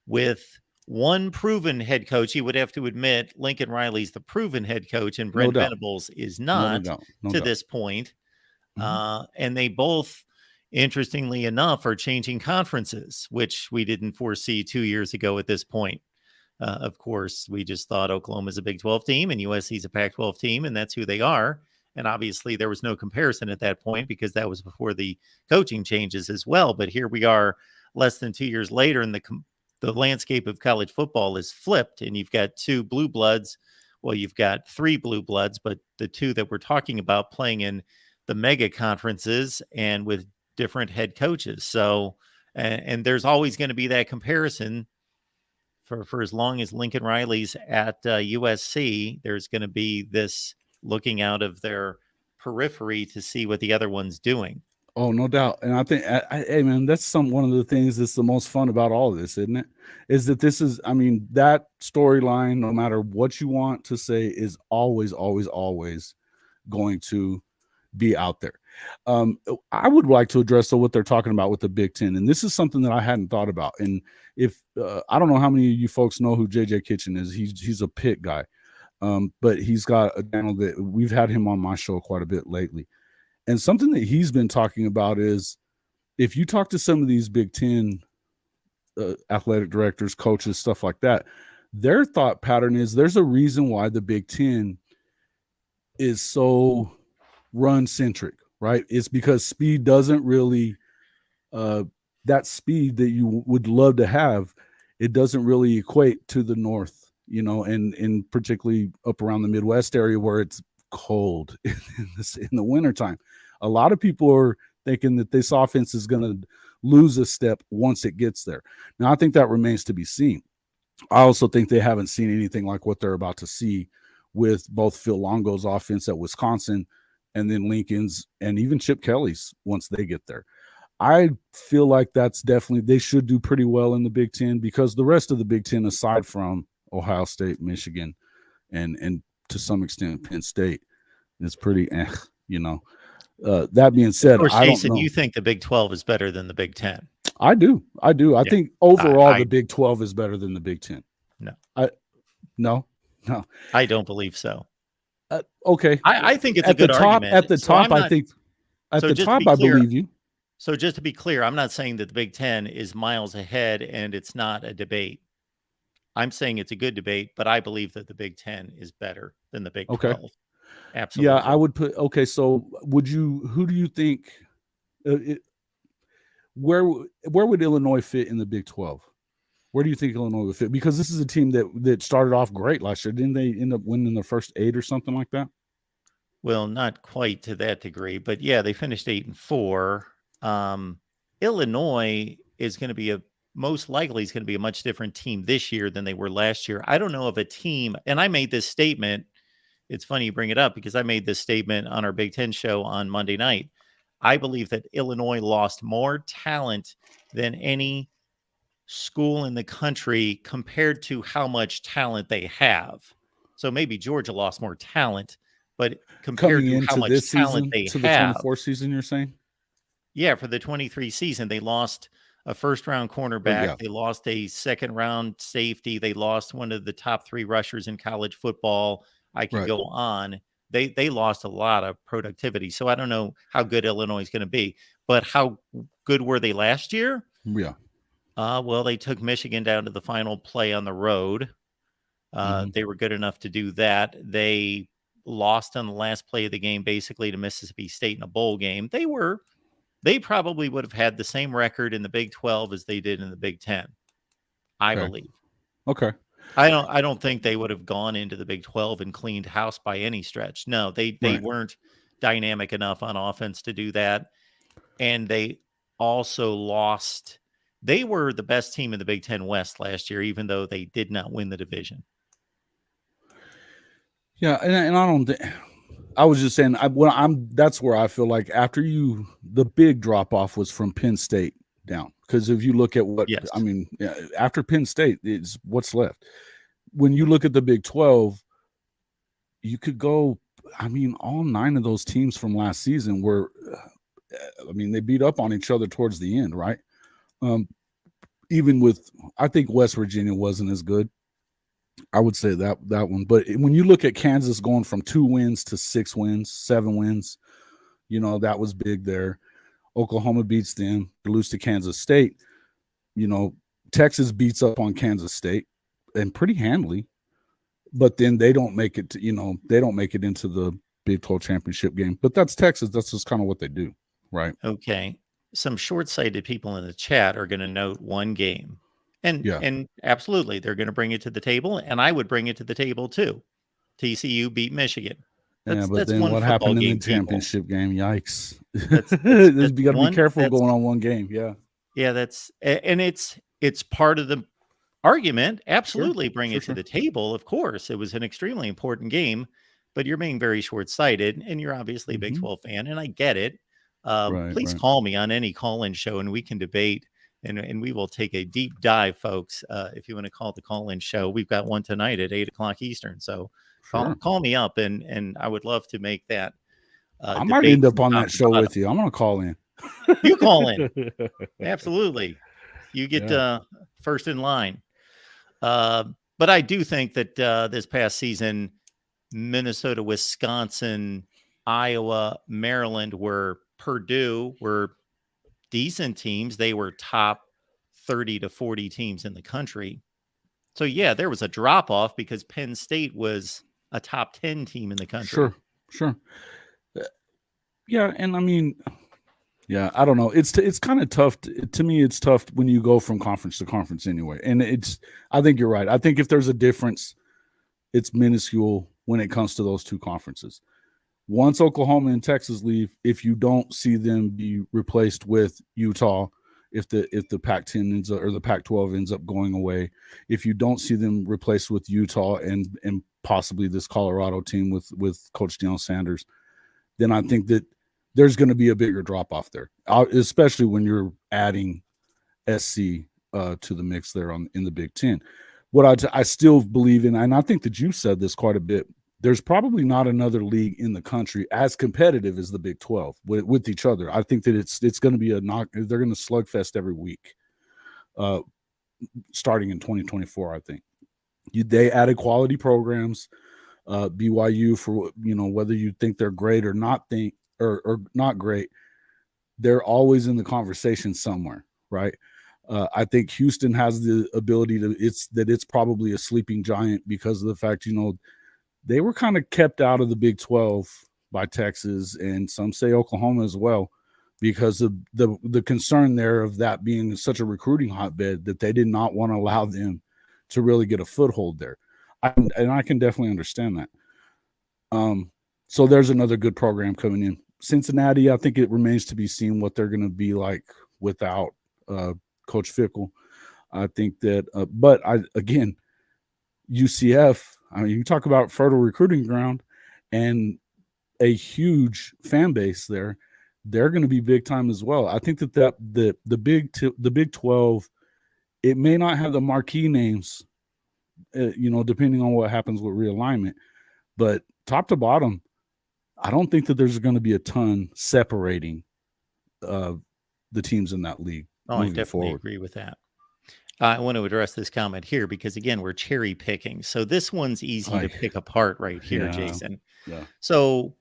with one proven head coach. You would have to admit Lincoln Riley's the proven head coach and Brent Venables is not to this point. And they both, interestingly enough, are changing conferences, which we didn't foresee 2 years ago at this point. Of course, we just thought Oklahoma's a Big 12 team and USC's a Pac-12 team, and that's who they are. And obviously there was no comparison at that point because that was before the coaching changes as well. But here we are less than 2 years later, and the landscape of college football is flipped, and you've got 2 blue bloods. Well, you've got 3 blue bloods, but the 2 that we're talking about playing in the mega conferences and with different head coaches. So, and there's always going to be that comparison for as long as Lincoln Riley's at USC, there's going to be this looking out of their periphery to see what the other one's doing. Oh, no doubt. And I think, hey, man, that's one of the things that's the most fun about all of this, isn't it? Is that this is, I mean, that storyline, no matter what you want to say, is always, always, always going to be out there. I would like to address what they're talking about with the Big Ten. And this is something that I hadn't thought about. And if I don't know how many of you folks know who JJ Kitchen is. He's a Pitt guy. But he's got a channel that we've had him on my show quite a bit lately. And something that he's been talking about is if you talk to some of these Big Ten athletic directors, coaches, stuff like that, their thought pattern is there's a reason why the Big Ten is so run-centric, right? It's because speed doesn't really that speed that you would love to have, it doesn't really equate to the North, you know, and particularly up around the Midwest area where it's cold in the wintertime. A lot of people are thinking that this offense is going to lose a step once it gets there. Now, I think that remains to be seen. I also think they haven't seen anything like what they're about to see with both Phil Longo's offense at Wisconsin and then Lincoln's and even Chip Kelly's once they get there. I feel like that's definitely, they should do pretty well in the Big Ten because the rest of the Big Ten, aside from Ohio State, Michigan, and to some extent Penn State. It's pretty, you know. That being said, Of course, I don't Jason, know. you think the Big 12 is better than the Big 10. I do. I Yeah. think overall I the Big 12 is better than the Big 10. No, No. I don't believe so. Okay. I think it's a At the good top, argument. at the So top, I'm I not- think at so the just to top, be I clear- believe you. So just to be clear, I'm not saying that the Big 10 is miles ahead and it's not a debate. I'm saying it's a good debate, but I believe that the Big 10 is better than the Big Okay. 12. Absolutely. Yeah, I would put. Okay, so who do you think? Where would Illinois fit in the Big 12? Where do you think Illinois would fit? Because this is a team that started off great last year. Didn't they end up winning the first 8 or something like that? Well, not quite to that degree, but yeah, they finished 8-4. Illinois is going to be most likely is going to be a much different team this year than they were last year. I don't know of a team, and I made this statement. It's funny you bring it up because I made this statement on our Big 10 show on Monday night. I believe that Illinois lost more talent than any school in the country compared to how much talent they have. So maybe Georgia lost more talent, but compared Coming to how into much this talent season, they to the have, 24 season, you're saying? yeah, for the 23 season, they lost a first round cornerback. yeah. They lost a second round safety. They lost one of the top 3 rushers in college football. I could Right. go on. They lost a lot of productivity. So I don't know how good Illinois is going to be, but how good were they last year? Yeah. Well, they took Michigan down to the final play on the road. They were good enough to do that. They lost on the last play of the game, basically to Mississippi State in a bowl game. They probably would have had the same record in the Big 12 as they did in the Big 10. I Okay. believe. Okay. I don't think they would have gone into the Big 12 and cleaned house by any stretch. No, they Right. weren't dynamic enough on offense to do that. And they also lost. They were the best team in the Big 10 West last year, even though they did not win the division. Yeah, and I don't. I was just saying. That's where I feel like after the big drop off was from Penn State down. Because if you look at what Yes. I mean, after Penn State, it's what's left. When you look at the Big 12, you could go. I mean, all 9 of those teams from last season were. I mean, they beat up on each other towards the end, right? Even with, I think West Virginia wasn't as good. I would say that one. But when you look at Kansas going from 2 wins to 6 wins, 7 wins, that was big there. Oklahoma beats them. They lose to Kansas State. Texas beats up on Kansas State and pretty handily. But then they don't make it to, they don't make it into the Big 12 championship game. But that's Texas. That's just kind of what they do, right? Okay. Some short-sighted people in the chat are going to note one game. And absolutely, they're going to bring it to the table, and I would bring it to the table too. TCU beat Michigan. But that's then one what football happened in game, the championship game? Yikes! That's You got to one- be careful that's- going on one game. Yeah, Yeah, it's part of the argument. Absolutely, bring it to the table. Of course, it was an extremely important game, but you're being very short-sighted, and you're obviously a Big 12 fan, and I get it. Please right. call me on any call-in show, and we can debate. And we will take a deep dive, folks. If you want to call the call-in show, we've got one tonight at 8:00 Eastern. So call me up, and I would love to make that. I might end up on that show with you. I'm going to call in. You call in, absolutely. You get first in line. But I do think that this past season, Minnesota, Wisconsin, Iowa, Maryland, Purdue were decent teams. They were top 30 to 40 teams in the country. So yeah, there was a drop off because Penn State was a top 10 team in the country. Sure. Yeah, and I mean, I don't know. It's kind of tough to me. It's tough when you go from conference to conference anyway. And I think you're right. I think if there's a difference, it's minuscule when it comes to those two conferences. Once Oklahoma and Texas leave, if you don't see them be replaced with Utah, if the Pac-10 ends up, or the Pac-12 ends up going away, if you don't see them replaced with Utah and possibly this Colorado team with Coach Deion Sanders, then I think that there's going to be a bigger drop off there, especially when you're adding SC to the mix there in the Big 10. What I still believe in, and I think that you said this quite a bit there's probably not another league in the country as competitive as the Big 12 with each other. I think that it's going to be they're going to slugfest every week, starting in 2024. I think they added quality programs. BYU, for whether you think they're great or not or not great, they're always in the conversation somewhere, right? I think Houston has the ability to. It's probably a sleeping giant because of the fact they were kind of kept out of the Big 12 by Texas, and some say Oklahoma as well, because of the concern there of that being such a recruiting hotbed that they did not want to allow them to really get a foothold there. And I can definitely understand that. So there's another good program coming in. Cincinnati, I think it remains to be seen what they're going to be like without Coach Fickle. I think that, but again, UCF, I mean, you talk about fertile recruiting ground and a huge fan base there. They're going to be big time as well. I think that the Big 12, it may not have the marquee names, depending on what happens with realignment, but top to bottom, I don't think that there's going to be a ton separating the teams in that league. Oh, I definitely agree with that. I want to address this comment here because, again, we're cherry picking. So this one's easy to pick apart right here, Jason. Yeah. So,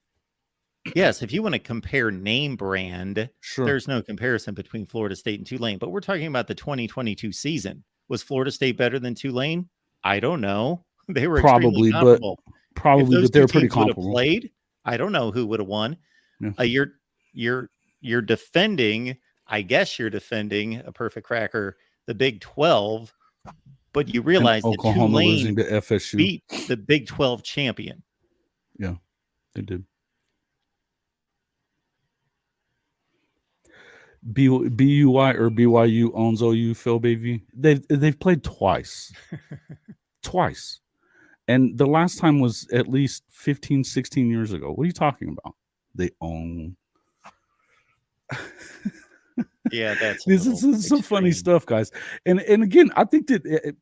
yes, if you want to compare name brand, sure, there's no comparison between Florida State and Tulane. But we're talking about the 2022 season. Was Florida State better than Tulane? I don't know. They were probably, extremely comparable. But they're pretty comparable. Played, I don't know who would have won. Yeah. You're defending. I guess you're defending a perfect cracker, the Big 12, but you realize that Oklahoma losing to FSU beat the Big 12 champion. Yeah, they did. BUI or BYU owns OU, Phil Bayview. They've played twice. Twice. And the last time was at least 15, 16 years ago. What are you talking about? They own. Yeah, that's this is some funny stuff, guys. And again, I think that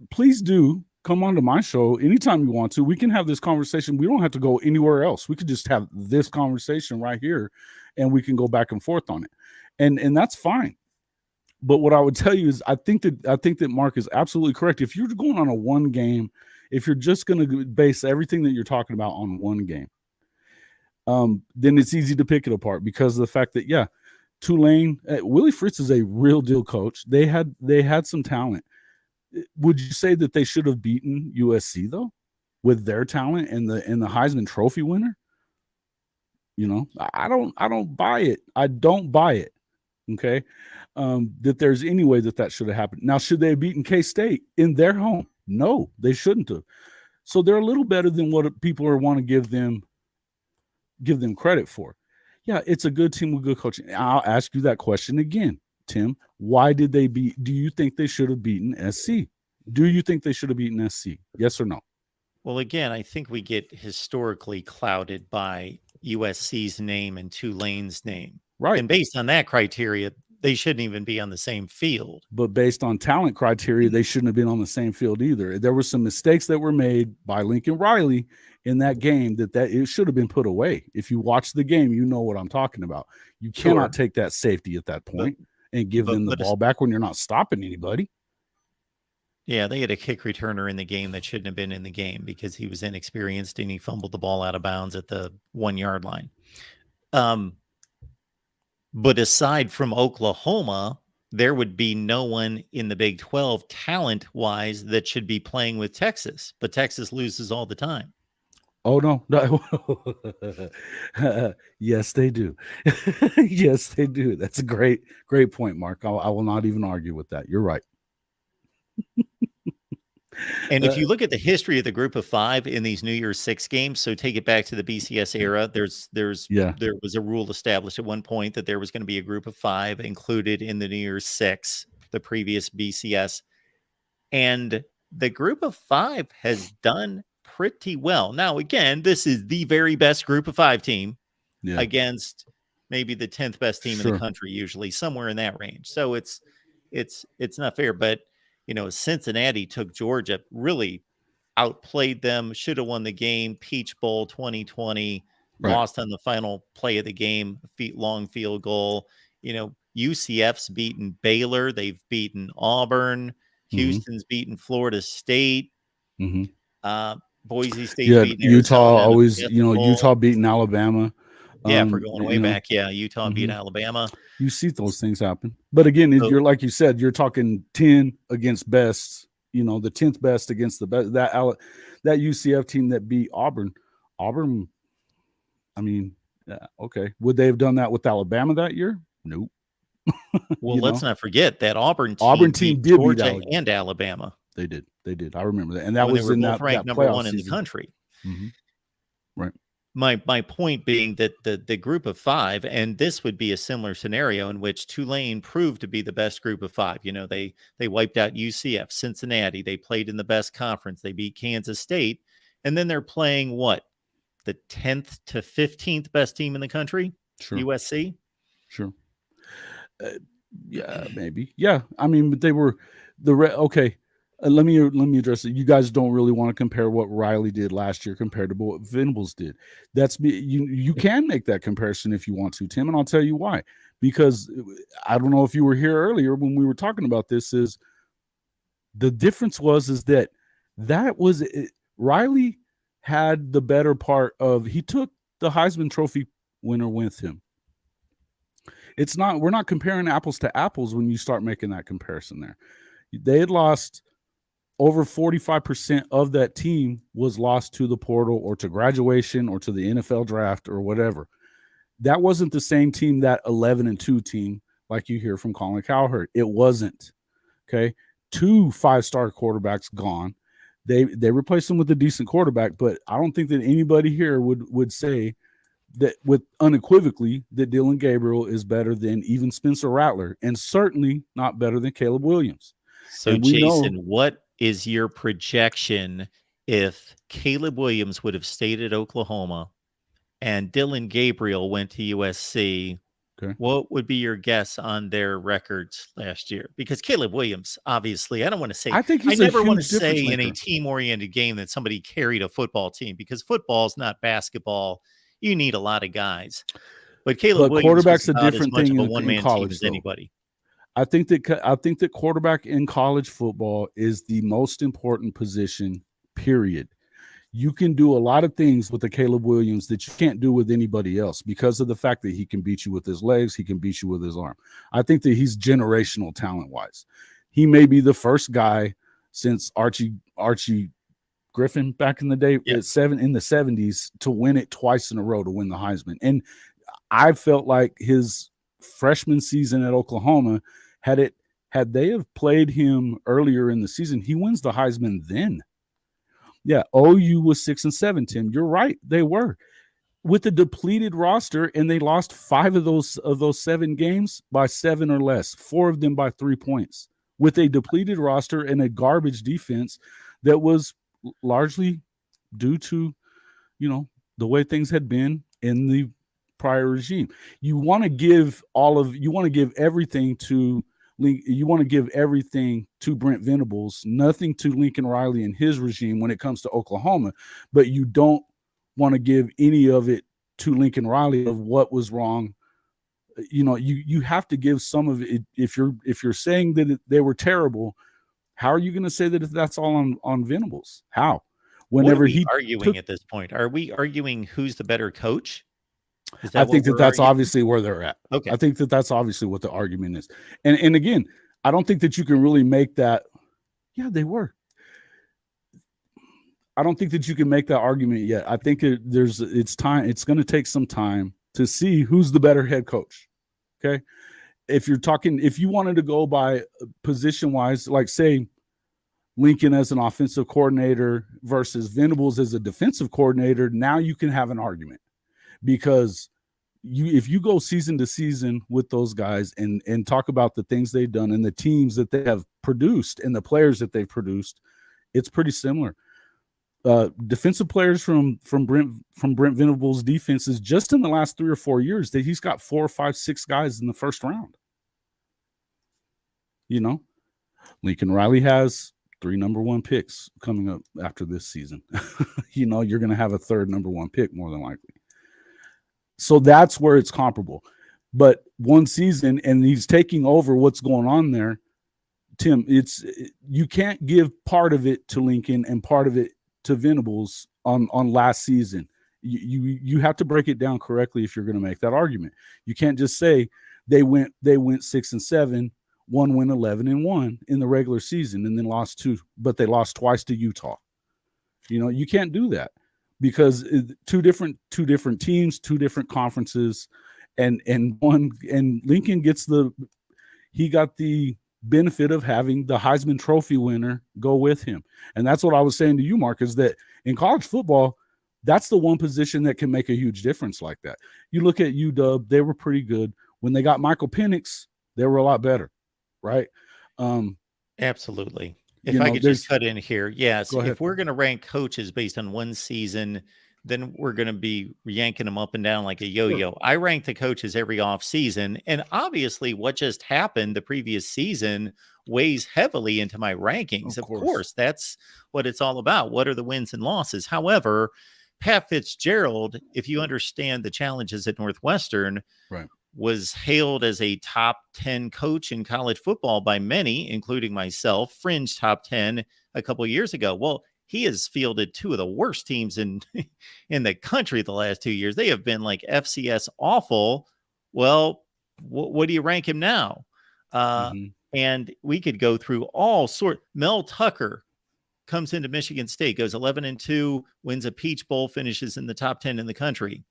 please do come onto my show anytime you want to. We can have this conversation. We don't have to go anywhere else. We could just have this conversation right here, and we can go back and forth on it, and that's fine. But what I would tell you is, I think that Mark is absolutely correct. If you're going on a one game, if you're just going to base everything that you're talking about on one game, then it's easy to pick it apart because of the fact that Tulane, Willie Fritz is a real deal coach. They had some talent. Would you say that they should have beaten USC though, with their talent and the Heisman Trophy winner? I don't buy it. I don't buy it. Okay, that there's any way that should have happened. Now, should they have beaten K-State in their home? No, they shouldn't have. So they're a little better than what people want to give them credit for. Yeah, it's a good team with good coaching. I'll ask you that question again, Tim. Why did they do you think they should have beaten SC? Do you think they should have beaten SC? Yes or no? Well, again, I think we get historically clouded by USC's name and Tulane's name. Right. And based on that criteria, they shouldn't even be on the same field. But based on talent criteria, they shouldn't have been on the same field either. There were some mistakes that were made by Lincoln Riley in that game that it should have been put away. If you watch the game, you know what I'm talking about. You cannot take that safety at that point and give them the ball back when you're not stopping anybody. Yeah, they had a kick returner in the game that shouldn't have been in the game because he was inexperienced and he fumbled the ball out of bounds at the 1 yard line. But aside from Oklahoma, there would be no one in the Big 12 talent-wise that should be playing with Texas. But Texas loses all the time. Oh, no. Yes, they do. Yes, they do. That's a great point, Mark. I will not even argue with that. You're right. And if you look at the history of the group of five in these New Year's Six games, so take it back to the BCS era, there was a rule established at one point that there was going to be a group of five included in the New Year's Six, the previous BCS. And the group of five has done pretty well. Now, again, this is the very best group of five team against maybe the 10th best team in the country, usually somewhere in that range. So it's not fair, but Cincinnati took Georgia really outplayed them, should have won the game. Peach Bowl 2020, Right. lost on the final play of the game, long field goal. UCF's beaten Baylor. They've beaten Auburn. Houston's beaten Florida State. Boise State's beaten Utah Arizona. always, Utah beating Alabama. Yeah, if we're going way back, Utah beat Alabama. You see those things happen. But again, you're like you said, you're talking 10 against best, the 10th best against the best. That UCF team that beat Auburn, I mean, okay. Would they have done that with Alabama that year? Nope. Well, let's not forget that Auburn team did Georgia beat and Alabama. They did. I remember that. And that was in that ranked number one in the country. Right. My point being that the group of five, and this would be a similar scenario in which Tulane proved to be the best group of five. They wiped out UCF, Cincinnati. They played in the best conference. They beat Kansas State. And then they're playing the 10th to 15th best team in the country? Sure. USC? Sure. Yeah, maybe. Yeah. I mean, but they were okay. Let me address it. You guys don't really want to compare what Riley did last year compared to what Venables did. You can make that comparison if you want to, Tim, and I'll tell you why. Because I don't know if you were here earlier when we were talking about this. Is the difference is that was Riley had the better part of, he took the Heisman Trophy winner with him. We're not comparing apples to apples when you start making that comparison there. They had lost over 45% of that team was lost to the portal or to graduation or to the NFL draft or whatever. That wasn't the same team, that 11-2 team, like you hear from Colin Cowherd. It wasn't. Okay. 2 5-star quarterbacks gone. They replaced them with a decent quarterback, but I don't think that anybody here would say that with unequivocally that Dylan Gabriel is better than even Spencer Rattler, and certainly not better than Caleb Williams. So Jason, what is your projection if Caleb Williams would have stayed at Oklahoma and Dylan Gabriel went to USC? Okay. What would be your guess on their records last year? Because Caleb Williams, obviously, I don't want to say, I never want to say in a team-oriented game that somebody carried a football team, because football is not basketball. You need a lot of guys. But Caleb Williams quarterback's was a different thing of a one-man college, team as anybody. I think that quarterback in college football is the most important position, period. You can do a lot of things with a Caleb Williams that you can't do with anybody else because of the fact that he can beat you with his legs, he can beat you with his arm. I think that he's generational talent-wise. He may be the first guy since Archie Griffin back in the day, in the 70s, to win it twice in a row, to win the Heisman. And I felt like his freshman season at Oklahoma, had they have played him earlier in the season, he wins the Heisman then. Yeah, OU was 6-7, Tim. You're right, they were with a depleted roster, and they lost 5 of those 7 games by 7 or less, 4 of them by 3 points, with a depleted roster and a garbage defense that was largely due to, the way things had been in the prior regime. You want to give everything to Brent Venables, nothing to Lincoln Riley and his regime when it comes to Oklahoma, but you don't want to give any of it to Lincoln Riley of what was wrong. You have to give some of it. If you're saying that they were terrible, how are you going to say that if that's all on Venables? How? Whenever what are we arguing at this point, are we arguing who's the better coach? I think that's obviously where they're at. Okay. I think that's obviously what the argument is. And again, I don't think that you can really make that. Yeah, they were. I don't think that you can make that argument yet. I think it's time. It's going to take some time to see who's the better head coach. Okay. If you wanted to go by position wise, like say Lincoln as an offensive coordinator versus Venables as a defensive coordinator, now you can have an argument, because if you go season to season with those guys and talk about the things they've done and the teams that they have produced and the players that they've produced, it's pretty similar. Defensive players from Brent Venables' defenses just in the last 3 or 4 years, that he's got 4 or 5, 6 guys in the first round. Lincoln Riley has 3 number 1 picks coming up after this season. You know, you're going to have a third number 1 pick more than likely. So that's where it's comparable. But one season, and he's taking over what's going on there. Tim, you can't give part of it to Lincoln and part of it to Venables on last season. You have to break it down correctly if you're going to make that argument. You can't just say they went 6-7, one went 11-1 in the regular season, and then lost 2, but they lost twice to Utah. You know, you can't do that because two different teams, 2 different conferences, and Lincoln he got the benefit of having the Heisman Trophy winner go with him. And that's what I was saying to you, Mark, is that in college football, that's the one position that can make a huge difference like that. You look at UW, they were pretty good. When they got Michael Penix, they were a lot better, right? Absolutely. If I could just cut in here. Yes. If we're going to rank coaches based on one season, then we're going to be yanking them up and down like a yo-yo. Sure. I rank the coaches every off season. And obviously what just happened the previous season weighs heavily into my rankings. Of course, that's what it's all about. What are the wins and losses? However, Pat Fitzgerald, if you understand the challenges at Northwestern, right, was hailed as a top 10 coach in college football by many, including myself, fringe top 10 a couple of years ago. Well, he has fielded 2 of the worst teams in the country the last 2 years. They have been like FCS awful. Well, what do you rank him now? And we could go through all sorts. Mel Tucker comes into Michigan State, goes 11-2, wins a Peach Bowl, finishes in the top 10 in the country.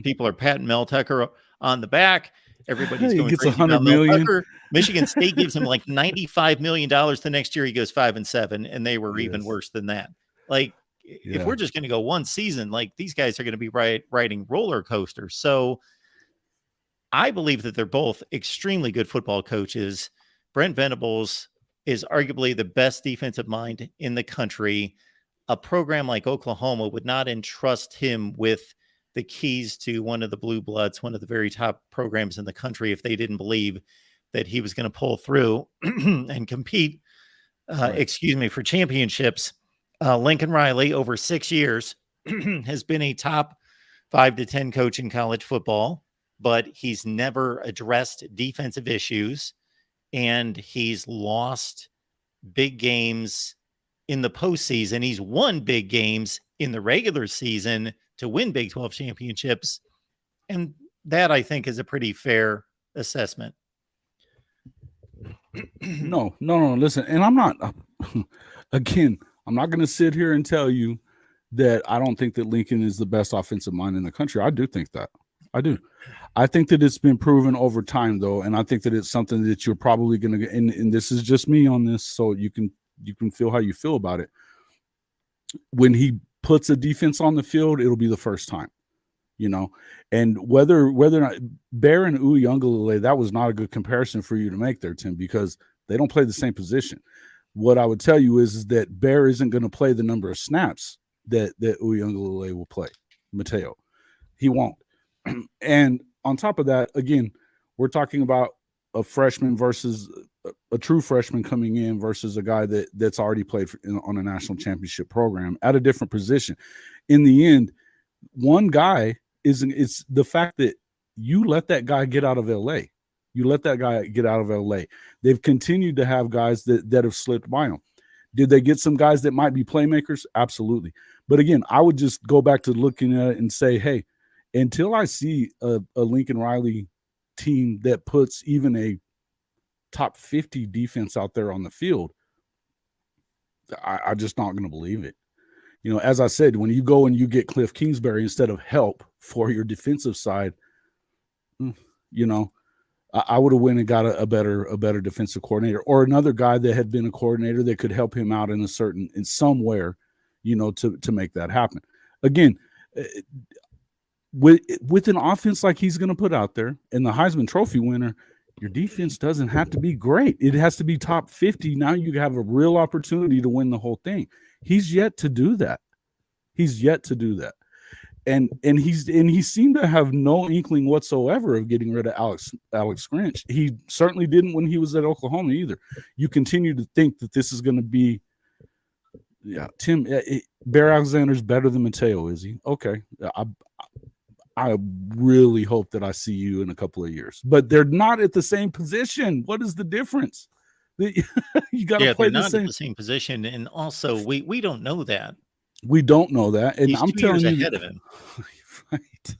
People are patting Mel Tucker on the back. Everybody's going gets crazy $100 about million. Mel Tucker. Michigan State gives him like $95 million the next year. He goes 5-7, and they were even worse than that. Like, if we're just going to go one season, like these guys are going to be riding roller coasters. So I believe that they're both extremely good football coaches. Brent Venables is arguably the best defensive mind in the country. A program like Oklahoma would not entrust him with the keys to one of the blue bloods, one of the very top programs in the country, if they didn't believe that he was going to pull through and compete, for championships. Lincoln Riley, over 6 years, has been a top 5 to 10 coach in college football, but he's never addressed defensive issues, and he's lost big games in the postseason. He's won big games in the regular season to win Big 12 championships. And that, I think, is a pretty fair assessment. No. Listen, and I'm not, again, I'm not going to sit here and tell you that I don't think that Lincoln is the best offensive mind in the country. I do think that. I do. I think that it's been proven over time, though, and I think that it's something that you're probably going to get, and this is just me on this, so you can feel how you feel about it. When he puts a defense on the field, it'll be the first time, you know. And whether or not Bear and Uiagalelei, that was not a good comparison for you to make there, Tim, because they don't play the same position. What I would tell you is that Bear isn't going to play the number of snaps that Uiagalelei will play. Mateo, he won't. And on top of that, again, we're talking about a freshman versus a true freshman coming in versus a guy that's already played on a national championship program at a different position. In the end, one guy it's the fact that you let that guy get out of LA. You let that guy get out of LA. They've continued to have guys that have slipped by them. Did they get some guys that might be playmakers? Absolutely. But again, I would just go back to looking at it and say, hey, until I see a Lincoln Riley team that puts even a top 50 defense out there on the field, I'm just not going to believe it. You know, as I said, when you go and you get Cliff Kingsbury instead of help for your defensive side, you know, I would have went and got a better defensive coordinator or another guy that had been a coordinator that could help him out in somewhere, you know, to make that happen. Again, with an offense like he's going to put out there and the Heisman Trophy winner, your defense doesn't have to be great. It has to be top 50. Now you have a real opportunity to win the whole thing. He's yet to do that. And he seemed to have no inkling whatsoever of getting rid of Alex Grinch. He certainly didn't when he was at Oklahoma either. You continue to think that this is going to be, Tim, Bear Alexander's better than Mateo, is he? Okay, I really hope that I see you in a couple of years, but they're not at the same position. What is the difference? You got to play they're the not same. at the same position, and also we don't know that. We don't know that, and He's I'm 2 telling years you, ahead of him. Right.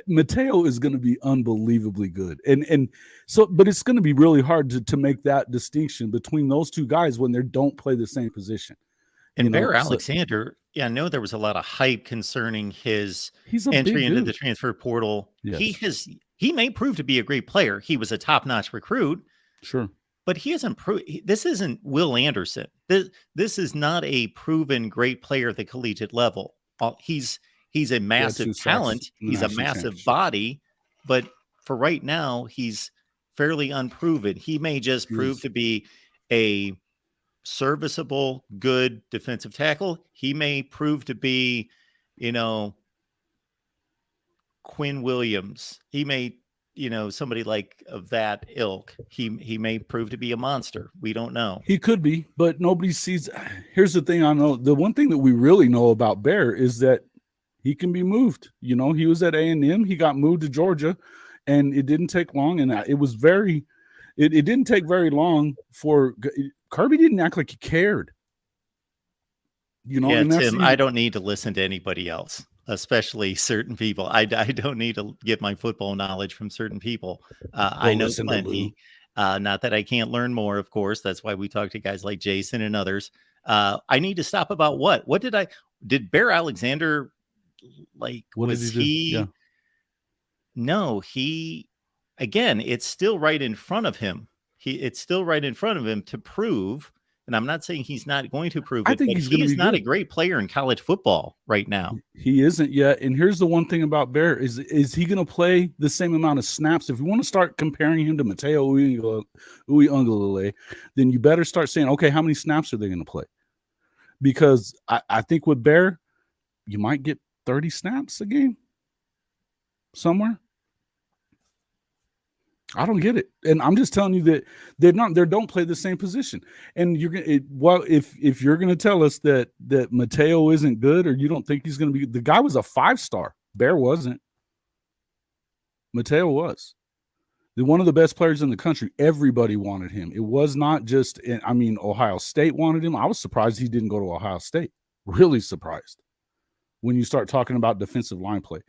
Mateo is going to be unbelievably good, and so, but it's going to be really hard to make that distinction between those two guys when they don't play the same position. And Bear Alexander, I know there was a lot of hype concerning his entry into the transfer portal. Yes. He may prove to be a great player. He was a top-notch recruit. Sure. But he hasn't proved. This isn't Will Anderson. This is not a proven great player at the collegiate level. He's a massive talent. He's a massive body, but for right now, he's fairly unproven. He may just prove to be a serviceable, good defensive tackle. He may prove to be, Quinn Williams. He may, somebody like of that ilk. He may prove to be a monster. We don't know. He could be, but nobody sees. Here's the thing I know. The one thing that we really know about Bear is that he can be moved. He was at A&M. He got moved to Georgia, and it didn't take long. And it was it didn't take very long for Kirby didn't act like he cared. Yeah, Tim, I don't need to listen to anybody else, especially certain people. I don't need to get my football knowledge from certain people. I know plenty. Not that I can't learn more, of course. That's why we talk to guys like Jason and others. I need to stop about what? What did Bear Alexander was he? Yeah. No, again, it's still right in front of him. It's still right in front of him to prove. And I'm not saying he's not going to prove it, but he is not a great player in college football right now. He isn't yet. And here's the one thing about Bear is he going to play the same amount of snaps? If you want to start comparing him to Mateo Uiagalelei, then you better start saying, okay, how many snaps are they going to play? Because I think with Bear, you might get 30 snaps a game somewhere. I don't get it, and I'm just telling you that they don't play the same position. And you're gonna if you're gonna tell us that Mateo isn't good, or you don't think he's gonna be, the guy was a 5-star. Bear wasn't. Mateo was one of the best players in the country. Everybody wanted him. It was not just. Ohio State wanted him. I was surprised he didn't go to Ohio State. Really surprised when you start talking about defensive line play.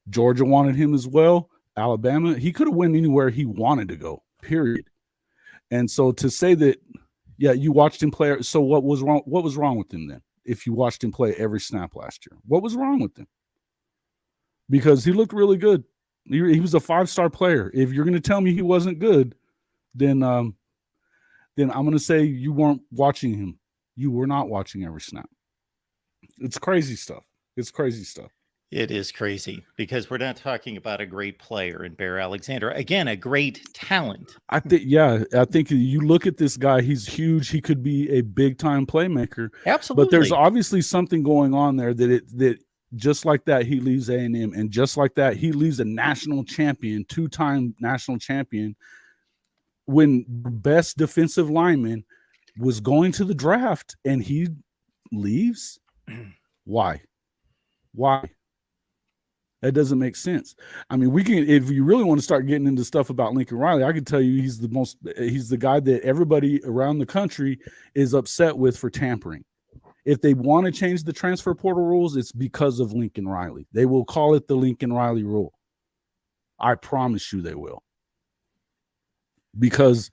Georgia wanted him as well. Alabama, he could have went anywhere he wanted to go, period. And so to say that, you watched him play. So what was wrong? What was wrong with him then? If you watched him play every snap last year, what was wrong with him? Because he looked really good. He was a 5-star player. If you're going to tell me he wasn't good, then I'm going to say you weren't watching him. You were not watching every snap. It's crazy stuff. It is crazy because we're not talking about a great player in Bear Alexander. Again, a great talent. I think you look at this guy, he's huge. He could be a big time playmaker. Absolutely. But there's obviously something going on there that just like that, he leaves A&M, and just like that, he leaves a national champion, 2-time national champion, when the best defensive lineman was going to the draft and he leaves. Why? That doesn't make sense. We can, if you really want to start getting into stuff about Lincoln Riley, I can tell you he's the guy that everybody around the country is upset with for tampering. If they want to change the transfer portal rules, it's because of Lincoln Riley. They will call it the Lincoln Riley rule. I promise you they will. Because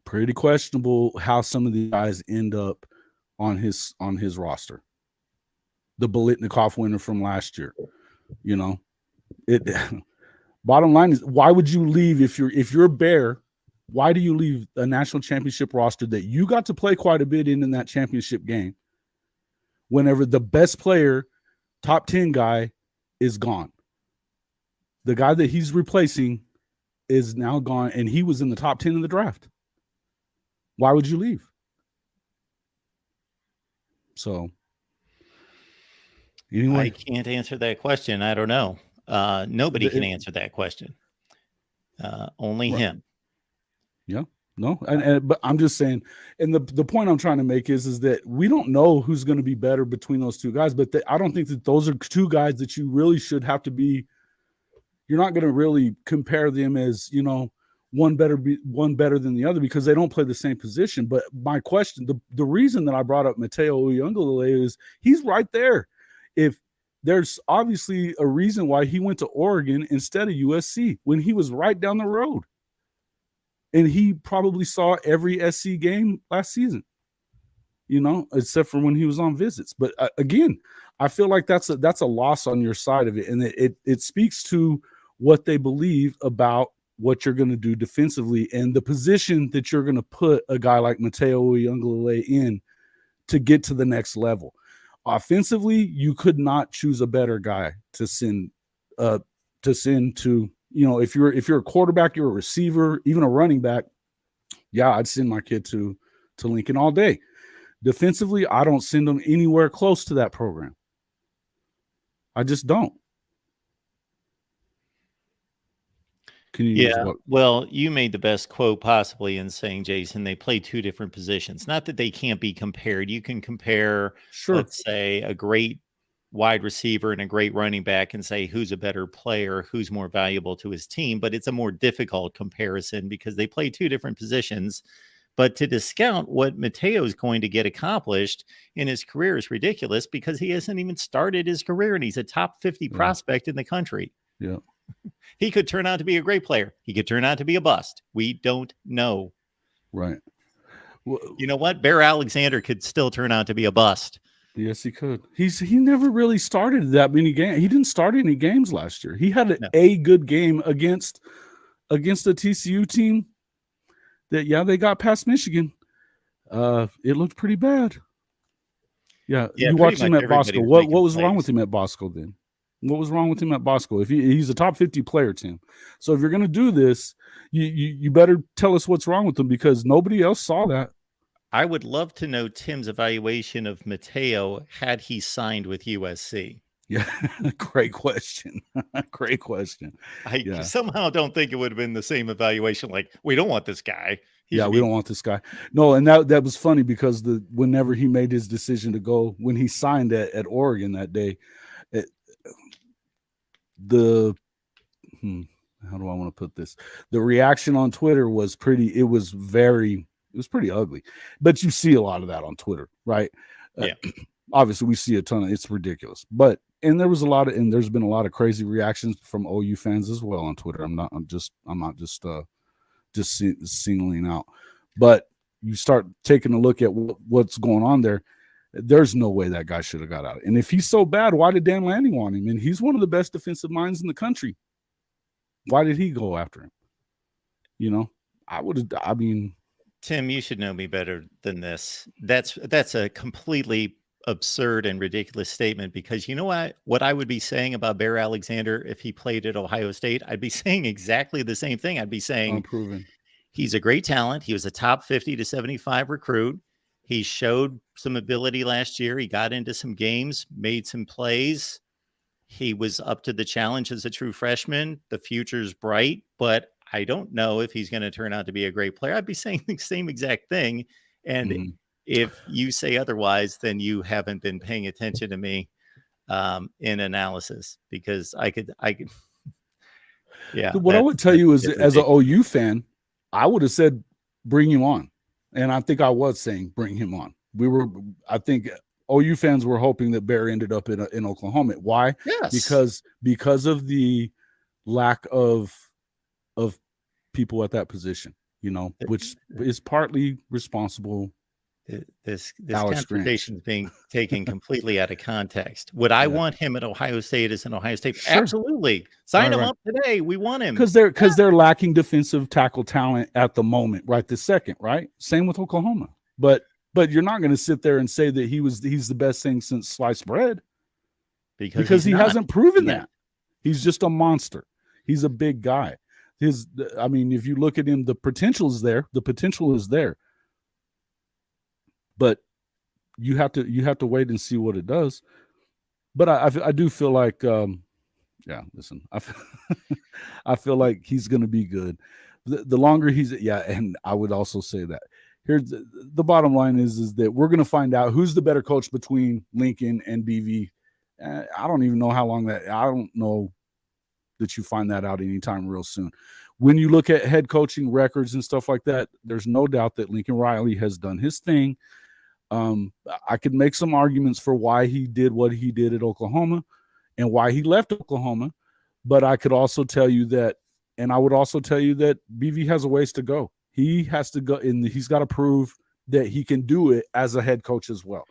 pretty questionable how some of the guys end up on his roster. The Bolitnikoff winner from last year. Bottom line is, why would you leave if you're a Bear? Why do you leave a national championship roster that you got to play quite a bit in that championship game whenever the best player, top 10 guy, is gone? The guy that he's replacing is now gone, and he was in the top 10 in the draft. Why would you leave? So Anyway, I can't answer that question. I don't know. Nobody can answer that question. Only him. Yeah. No, but I'm just saying, and the point I'm trying to make is that we don't know who's going to be better between those two guys, but I don't think that those are two guys that you really should have to be. You're not going to really compare them as, one better than the other because they don't play the same position. But my question, the reason that I brought up Mateo Uyunglele is he's right there. If there's obviously a reason why he went to Oregon instead of USC when he was right down the road. And he probably saw every SC game last season, except for when he was on visits. But again, I feel like that's a loss on your side of it. And it speaks to what they believe about what you're going to do defensively and the position that you're going to put a guy like Mateo Uyunglele in to get to the next level. Offensively, you could not choose a better guy to send to, if you're a quarterback, you're a receiver, even a running back, yeah, I'd send my kid to Lincoln all day. Defensively, I don't send them anywhere close to that program. I just don't. Can you use what? Well, you made the best quote possibly in saying, Jason, they play two different positions. Not that they can't be compared. You can compare, let's say, a great wide receiver and a great running back and say who's a better player, who's more valuable to his team, but it's a more difficult comparison because they play two different positions. But to discount what Mateo is going to get accomplished in his career is ridiculous because he hasn't even started his career and he's a top 50 prospect in the country. Yeah. He could turn out to be a great player. He could turn out to be a bust. We don't know. Right. Well, you know what? Bear Alexander could still turn out to be a bust. Yes, he could. He never really started that many games. He didn't start any games last year. He had a good game against a TCU team that, they got past Michigan. It looked pretty bad. Yeah, you watched him at Bosco. What was wrong with him at Bosco then? What was wrong with him at Bosco? If he's a top 50 player, Tim. So if you're going to do this, you better tell us what's wrong with him because nobody else saw that. I would love to know Tim's evaluation of Mateo had he signed with USC. Yeah, great question. Great question. I somehow don't think it would have been the same evaluation. Like, we don't want this guy. We don't want this guy. No, and that was funny because whenever he made his decision to go, when he signed at Oregon that day, how do I want to put this? The reaction on Twitter was pretty ugly, but you see a lot of that on Twitter, right? Obviously we see a ton of, it's ridiculous, and there's been a lot of crazy reactions from OU fans as well on Twitter. I'm not just singling out, but you start taking a look at what's going on there. There's no way that guy should have got out. And if he's so bad, why did Dan Lanning want him? And he's one of the best defensive minds in the country. Why did he go after him? Tim, you should know me better than this. That's a completely absurd and ridiculous statement because you know what I would be saying about Bear Alexander if he played at Ohio State? I'd be saying exactly the same thing. I'd be saying he's a great talent. He was a top 50 to 75 recruit. He showed some ability last year. He got into some games, made some plays. He was up to the challenge as a true freshman. The future's bright, but I don't know if he's going to turn out to be a great player. I'd be saying the same exact thing. And if you say otherwise, then you haven't been paying attention to me in analysis because I could. Yeah. What I would tell you is as an OU fan, I would have said, bring him on. And I think I was saying, bring him on. I think OU fans were hoping that Bear ended up in Oklahoma. Why? Yes. Because of the lack of people at that position, which is partly responsible. This conversation is being taken completely out of context. Would I want him at Ohio State as an Ohio State? Sure. Absolutely. Sign him up today. We want him. Because they're lacking defensive tackle talent at the moment, right this second, right? Same with Oklahoma. But you're not going to sit there and say that he's the best thing since sliced bread. Because he hasn't proven that. He's just a monster. He's a big guy. If you look at him, the potential is there. But you have to wait and see what it does. but I do feel like, yeah, listen, I feel like he's going to be good. The longer he's, yeah, and I would also say that here's the bottom line is that we're going to find out who's the better coach between Lincoln and BV. I don't even know how long that, I don't know that you find that out anytime real soon. When you look at head coaching records and stuff like that, there's no doubt that Lincoln Riley has done his thing. I could make some arguments for why he did what he did at Oklahoma and why he left Oklahoma. But I could also tell you that, and I would also tell you that BV has a ways to go. He has to go, and he's got to prove that he can do it as a head coach as well.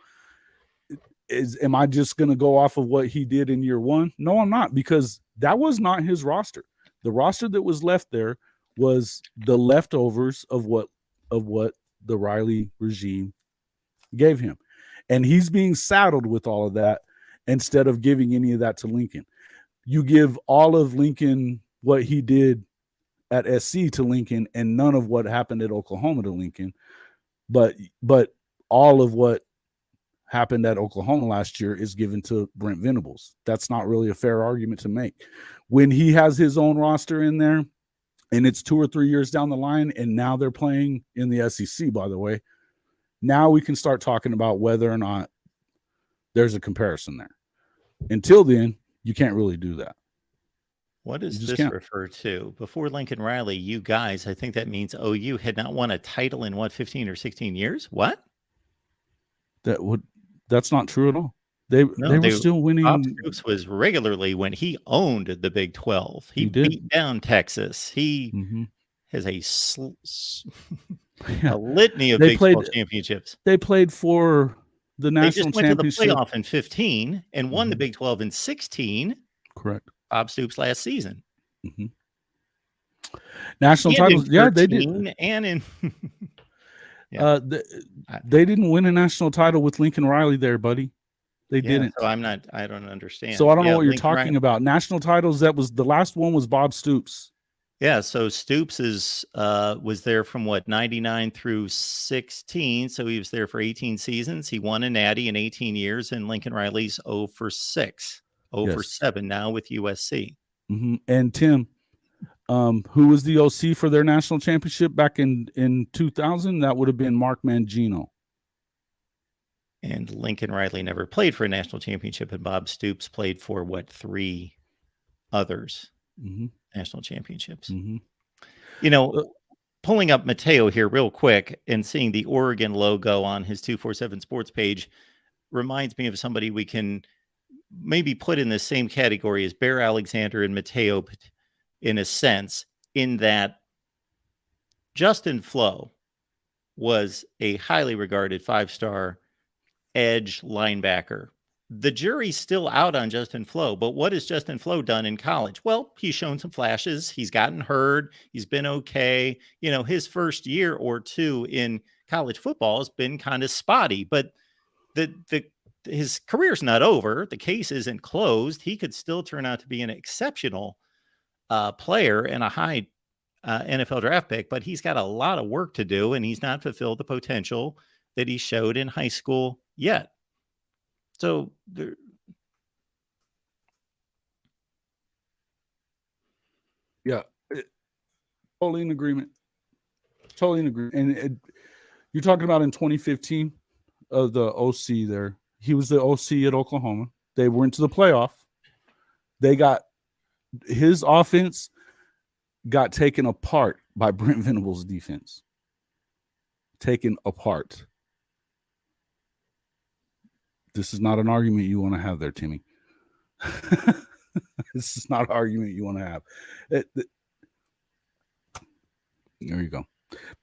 Am I just going to go off of what he did in year one? No, I'm not, because that was not his roster. The roster that was left there was the leftovers of what the Riley regime gave him. And he's being saddled with all of that instead of giving any of that to Lincoln. You give all of Lincoln what he did at SC to Lincoln and none of what happened at Oklahoma to Lincoln. But all of what happened at Oklahoma last year is given to Brent Venables. That's not really a fair argument to make. When he has his own roster in there and it's 2 or 3 years down the line and now they're playing in the SEC, by the way, now we can start talking about whether or not there's a comparison there. Until then, you can't really do that. What does this refer to? Before Lincoln Riley, you guys, I think that means OU had not won a title in 15 or 16 years? What? That's not true at all. They were still winning. Bob Stoops was regularly when he owned the Big 12. He beat down Texas. He has a litany of Big 12 championships. They played for the national championship. They just went to the playoff in 15 and won the Big 12 in 16. Correct. Bob Stoops last season. National titles. Yeah, they did. And in they didn't win a national title with Lincoln Riley there, buddy. They didn't. So I don't understand. So I don't know what you're talking about. National titles, that was the last one was Bob Stoops. Yeah, so Stoops was there from 99 through 16. So he was there for 18 seasons. He won a natty in 18 years, and Lincoln Riley's 0 for 6, 0 for 7 now with USC. And Tim, who was the OC for their national championship back in 2000? That would have been Mark Mangino. And Lincoln Riley never played for a national championship, and Bob Stoops played for 3 others. National championships. You know, pulling up Mateo here real quick and seeing the Oregon logo on his 247 Sports page reminds me of somebody we can maybe put in the same category as Bear Alexander and Mateo in a sense, in that Justin Flo was a highly regarded 5-star edge linebacker. The jury's still out on Justin Flo, but what has Justin Flo done in college? Well, he's shown some flashes. He's gotten hurt. He's been okay. You know, his first year or two in college football has been kind of spotty, but his career's not over. The case isn't closed. He could still turn out to be an exceptional player and a high NFL draft pick, but he's got a lot of work to do, and he's not fulfilled the potential that he showed in high school yet. So totally in agreement. And you're talking about in 2015, the OC there. He was the OC at Oklahoma. They went to the playoff. His offense got taken apart by Brent Venables' defense. Taken apart. This is not an argument you want to have there, Timmy. This is not an argument you want to have. There you go.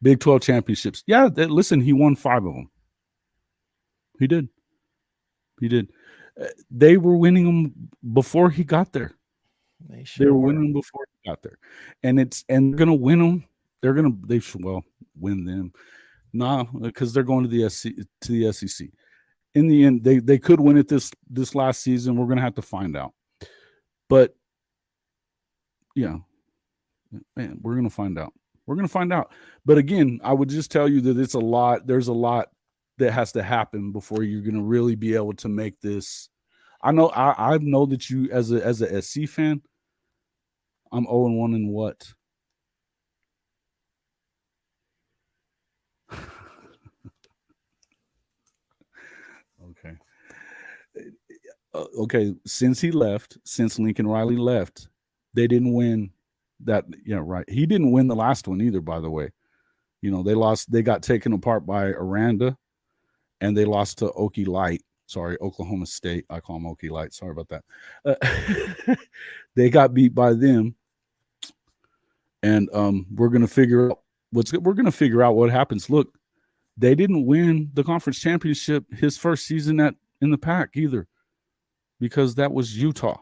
Big 12 championships. Yeah, listen, he won 5 of them. He did. They were winning them before he got there. They were winning them before he got there. And they're going to win them. They should win them. No, because they're going to the SEC. In the end, they could win it this last season. We're going to have to find out. But yeah, man, we're going to find out. But again, I would just tell you that there's a lot that has to happen before you're going to really be able to make this. I know that you as a SC fan, I'm 0-1 in what? Okay. Okay, since Lincoln Riley left, they didn't win that. Yeah, right. He didn't win the last one either, by the way. They got taken apart by Aranda, and they lost to Okie Light. Sorry, Oklahoma State. I call them Okie Light. Sorry about that. They got beat by them, and we're gonna figure out what happens. Look, they didn't win the conference championship his first season in the PAC either, because that was Utah.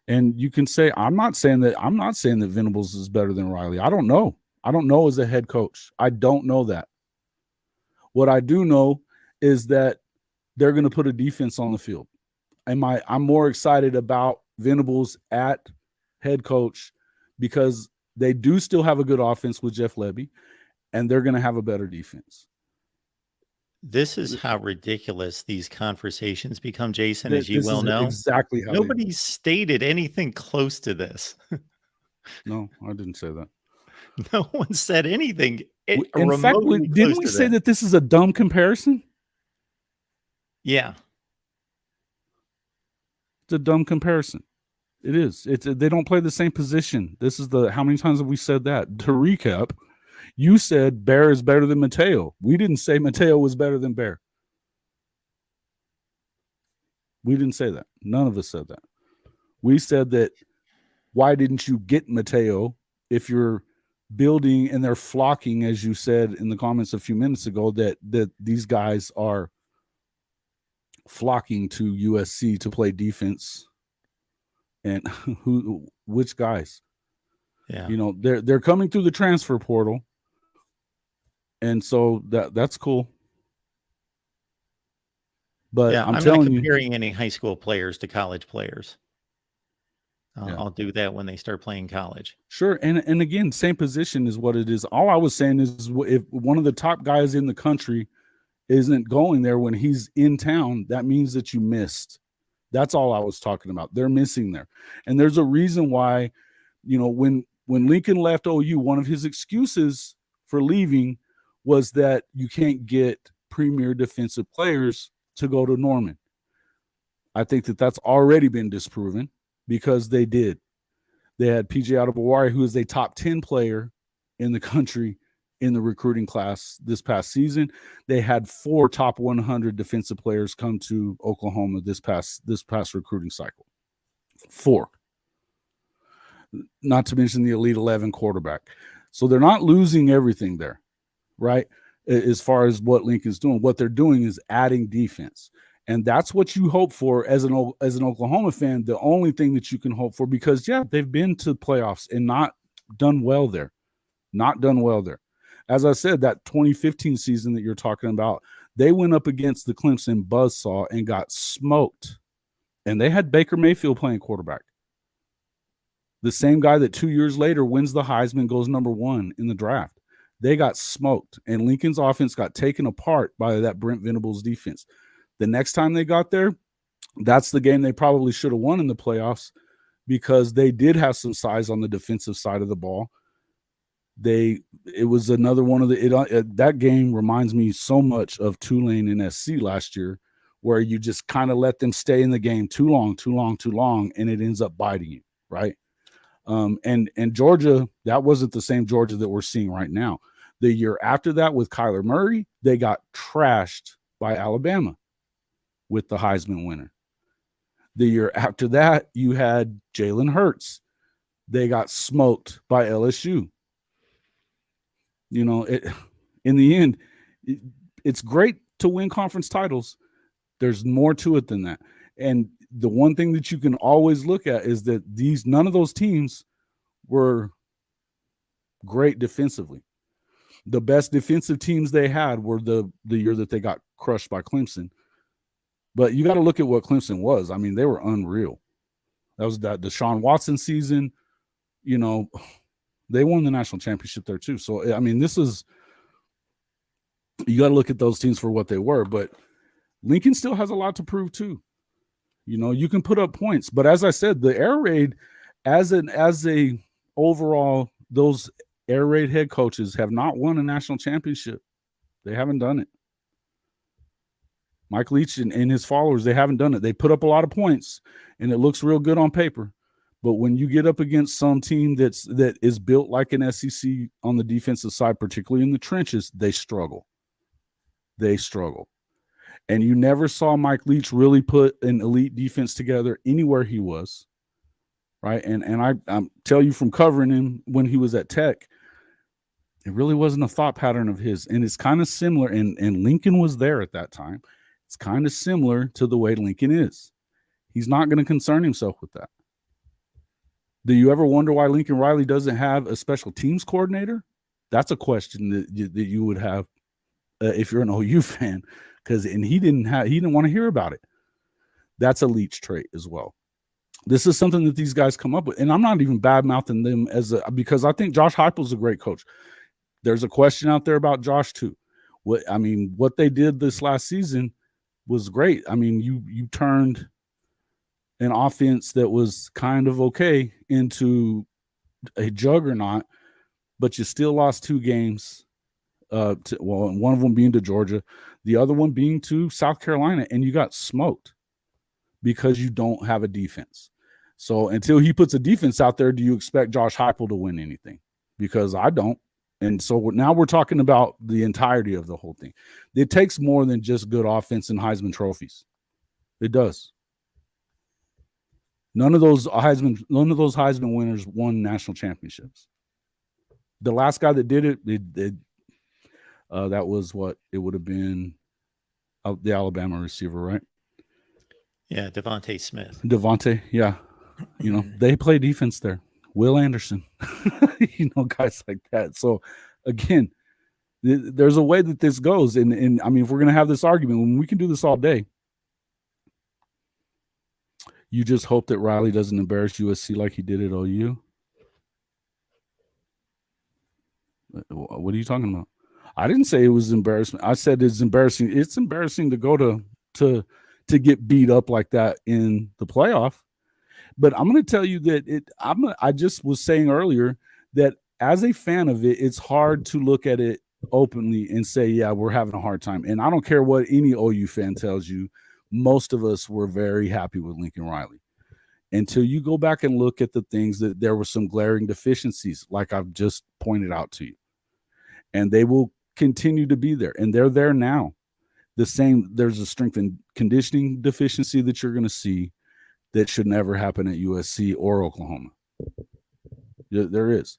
And you can say, I'm not saying that Venables is better than Riley. I don't know. I don't know as a head coach. I don't know that. What I do know is that they're going to put a defense on the field. I'm more excited about Venables at head coach because they do still have a good offense with Jeff Lebby, and they're going to have a better defense. This is how ridiculous these conversations become, Jason, as you well know. Exactly how nobody stated anything close to this. No, I didn't say that. No one said anything. In fact, didn't we say that this is a dumb comparison? Yeah. It's a dumb comparison. It is. They don't play the same position. This is how many times have we said that? To recap, you said Bear is better than Mateo. We didn't say Mateo was better than Bear. We didn't say that. None of us said that. We said that, why didn't you get Mateo if you're building and they're flocking, as you said in the comments a few minutes ago, that these guys are flocking to USC to play defense. And which guys? Yeah. They're coming through the transfer portal. And so that's cool. But yeah, I'm telling not you, comparing any high school players to college players. I'll do that when they start playing college. Sure. And again, same position is what it is. All I was saying is, if one of the top guys in the country isn't going there when he's in town, that means that you missed. That's all I was talking about. They're missing there. And there's a reason why, when Lincoln left OU, one of his excuses for leaving was that you can't get premier defensive players to go to Norman. I think that that's already been disproven, because they did. They had PJ Adebawari, who is a top 10 player in the country in the recruiting class this past season. They had 4 top 100 defensive players come to Oklahoma this past recruiting cycle. 4. Not to mention the Elite 11 quarterback. So they're not losing everything there, right? As far as what Lincoln's doing, what they're doing is adding defense. And that's what you hope for as an Oklahoma fan. The only thing that you can hope for, because they've been to playoffs and not done well there. As I said, that 2015 season that you're talking about, they went up against the Clemson buzzsaw and got smoked. And they had Baker Mayfield playing quarterback. The same guy that 2 years later wins the Heisman, goes number 1 in the draft. They got smoked, and Lincoln's offense got taken apart by that Brent Venables defense. The next time they got there, that's the game they probably should have won in the playoffs, because they did have some size on the defensive side of the ball. It was another one of that game reminds me so much of Tulane and SC last year, where you just kind of let them stay in the game too long, and it ends up biting you, right? And Georgia, that wasn't the same Georgia that we're seeing right now. The year after that, with Kyler Murray, they got trashed by Alabama with the Heisman winner. The year after that, you had Jalen Hurts. They got smoked by LSU. In the end, it's great to win conference titles. There's more to it than that. And the one thing that you can always look at is that none of those teams were great defensively. The best defensive teams they had were the year that they got crushed by Clemson. But you got to look at what Clemson was. I mean, they were unreal. That was that Deshaun Watson season. They won the national championship there too. So, I mean, you got to look at those teams for what they were. But Lincoln still has a lot to prove too. You know, you can put up points, but as I said, the air raid, as a overall, those air raid head coaches have not won a national championship. They haven't done it. Mike Leach and his followers, they haven't done it. They put up a lot of points, and it looks real good on paper. But when you get up against some team that is built like an SEC on the defensive side, particularly in the trenches, they struggle. They struggle. And you never saw Mike Leach really put an elite defense together anywhere he was, right? And I tell you from covering him when he was at Tech, it really wasn't a thought pattern of his. And it's kind of similar, and Lincoln was there at that time. It's kind of similar to the way Lincoln is. He's not going to concern himself with that. Do you ever wonder why Lincoln Riley doesn't have a special teams coordinator? That's a question that you would have if you're an OU fan. He didn't want to hear about it. That's a Leach trait as well. This is something that these guys come up with, and I'm not even bad mouthing them because I think Josh Heupel's a great coach. There's a question out there about Josh too. What they did this last season was great. I mean, you turned an offense that was kind of okay into a juggernaut, but you still lost 2 games. One of them being to Georgia, the other one being to South Carolina, and you got smoked because you don't have a defense. So until he puts a defense out there, do you expect Josh Heupel to win anything? Because I don't. And so now we're talking about the entirety of the whole thing. It takes more than just good offense and Heisman trophies. It does. None of those Heisman winners won national championships. The last guy that did it, that was what it would have been, the Alabama receiver, right? Yeah, Devontae Smith. Yeah. You know, they play defense there. Will Anderson, guys like that. So, again, there's a way that this goes. And I mean, if we're going to have this argument, when we can do this all day, you just hope that Riley doesn't embarrass USC like he did at OU. What are you talking about? I didn't say it was embarrassment. I said it's embarrassing. It's embarrassing to go to get beat up like that in the playoff. But I'm going to tell you that I just was saying earlier that as a fan of it, it's hard to look at it openly and say, yeah, we're having a hard time. And I don't care what any OU fan tells you. Most of us were very happy with Lincoln Riley until you go back and look at the things that there were some glaring deficiencies, like I've just pointed out to you. And they will continue to be there. And they're there now. There's a strength and conditioning deficiency that you're going to see that should never happen at USC or Oklahoma. There is.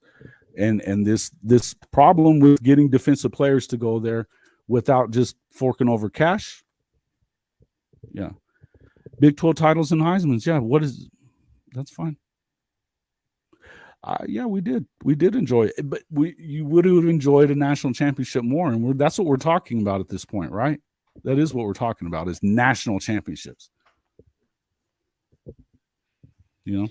And this problem with getting defensive players to go there without just forking over cash. Yeah. Big 12 titles and Heisman's. Yeah. That's fine. Yeah, we did. We did enjoy it, but you would have enjoyed a national championship more. And that's what we're talking about at this point, right? That is what we're talking about, is national championships. You know?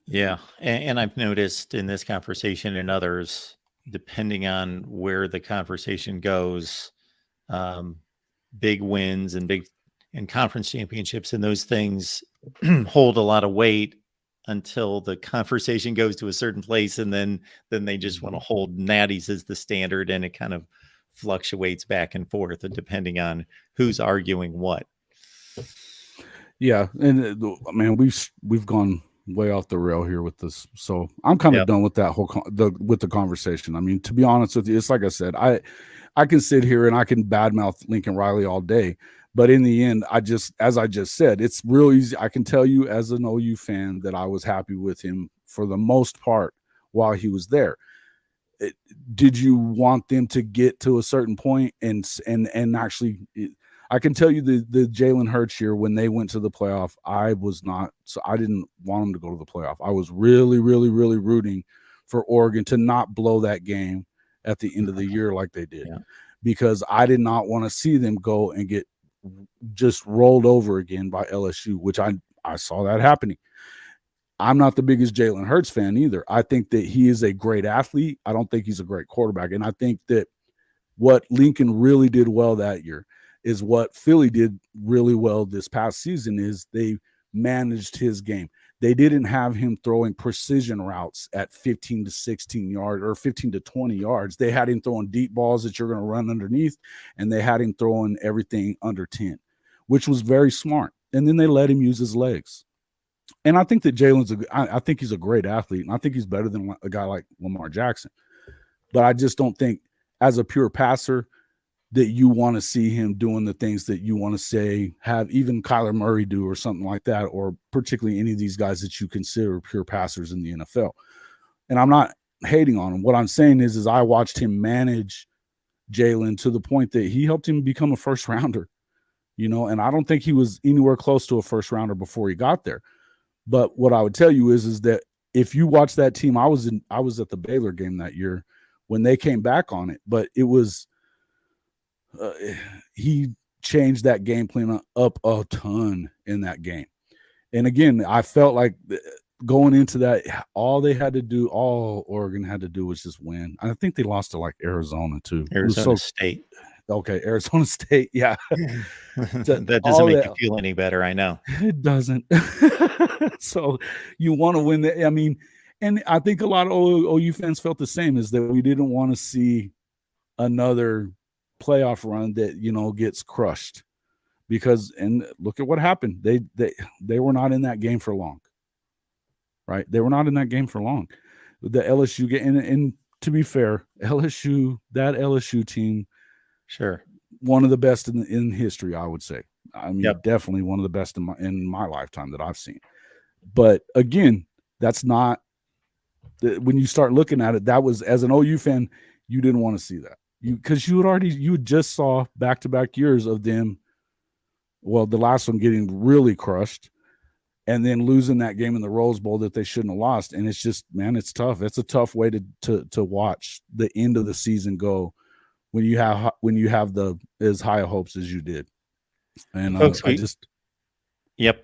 Yeah. And I've noticed in this conversation and others, depending on where the conversation goes, big wins and conference championships and those things hold a lot of weight until the conversation goes to a certain place. And then they just want to hold natties as the standard, and it kind of fluctuates back and forth depending on who's arguing what. Yeah. And man, we've gone way off the rail here with this. So I'm kind of done with that with the conversation. I mean, to be honest with you, it's like I said, I can sit here and I can badmouth Lincoln Riley all day, but in the end, as I just said, it's real easy. I can tell you as an OU fan that I was happy with him for the most part while he was there. Did you want them to get to a certain point and actually? I can tell you the Jalen Hurts year when they went to the playoff, I didn't want them to go to the playoff. I was really, really, really rooting for Oregon to not blow that game at the end of the year like they did, because I did not want to see them go and get just rolled over again by LSU, which I saw that happening. I'm not the biggest Jalen Hurts fan either. I think that he is a great athlete. I don't think he's a great quarterback. And I think that what Lincoln really did well that year is what Philly did really well this past season is they managed his game. They didn't have him throwing precision routes at 15 to 16 yards or 15 to 20 yards. They had him throwing deep balls that you're going to run underneath, and they had him throwing everything under 10, which was very smart. And then they let him use his legs. And I think that I think he's a great athlete, and I think he's better than a guy like Lamar Jackson. But I just don't think as a pure passer that you want to see him doing the things that you want to say have even Kyler Murray do or something like that, or particularly any of these guys that you consider pure passers in the NFL. And I'm not hating on him. What I'm saying is I watched him manage Jalen to the point that he helped him become a first rounder, and I don't think he was anywhere close to a first rounder before he got there. But what I would tell you is that if you watch that team, I was at the Baylor game that year when they came back on it, but it was he changed that game plan up a ton in that game. And again, I felt like going into that, all Oregon had to do was just win. I think they lost to like Arizona too. Arizona State. Okay, Arizona State. Yeah. That doesn't make you feel any better, I know. It doesn't. So you want to win. And I think a lot of OU fans felt the same, is that we didn't want to see another playoff run that, gets crushed. And look at what happened. They were not in that game for long. Right? They were not in that game for long. The LSU game, and to be fair, that LSU team, sure, one of the best in history, I would say. Yep. Definitely one of the best in my lifetime that I've seen. But again, that's not when you start looking at it. That was, as an OU fan, you didn't want to see that, because you just saw back-to-back years of them. Well, the last one getting really crushed, and then losing that game in the Rose Bowl that they shouldn't have lost. And it's just, man, it's tough. It's a tough way to watch the end of the season go when you have as high hopes as you did. And folks, Yep.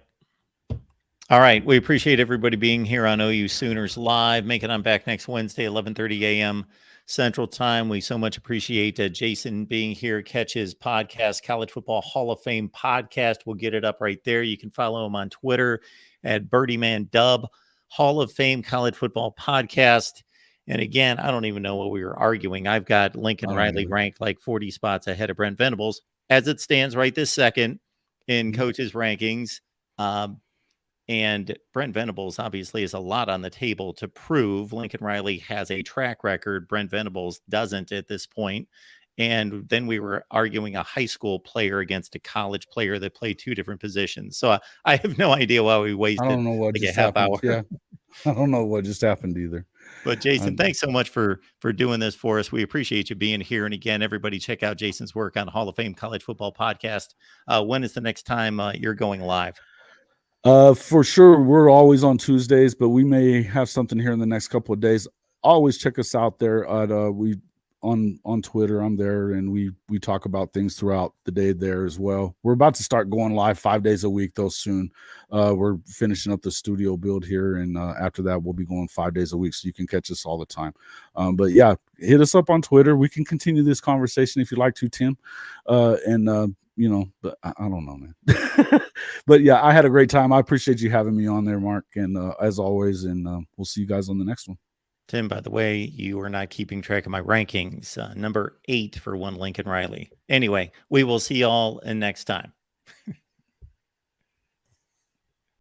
All right. We appreciate everybody being here on OU Sooners Live. Make it on back next Wednesday, 11:30 a.m. Central Time. We so much appreciate Jason being here. Catch his podcast, College Football Hall of Fame Podcast. We'll get it up right there. You can follow him on Twitter at BirdieManDub, Hall of Fame College Football Podcast. And again, I don't even know what we were arguing. I've got Lincoln Riley ranked like 40 spots ahead of Brent Venables as it stands right this second in coaches' rankings. And Brent Venables obviously has a lot on the table to prove. Lincoln Riley has a track record. Brent Venables doesn't at this point. And then we were arguing a high school player against a college player that played two different positions. So I have no idea why we wasted a half hour. Yeah. I don't know what just happened either. But Jason, thanks so much for doing this for us. We appreciate you being here. And again, everybody check out Jason's work on Hall of Fame College Football Podcast. When is the next time you're going live? For sure, we're always on Tuesdays, but we may have something here in the next couple of days. Always check us out there at on Twitter. I'm there, and we talk about things throughout the day there as well. We're about to start going live 5 days a week though soon. We're finishing up the studio build here, and after that we'll be going 5 days a week, so you can catch us all the time. But yeah, hit us up on Twitter. We can continue this conversation if you'd like to, Tim. But I don't know, man. But yeah, I had a great time. I appreciate you having me on there, Mark, and as always, and we'll see you guys on the next one. Tim, by the way, you are not keeping track of my rankings. Number 8 for one Lincoln Riley. Anyway, we will see y'all next time.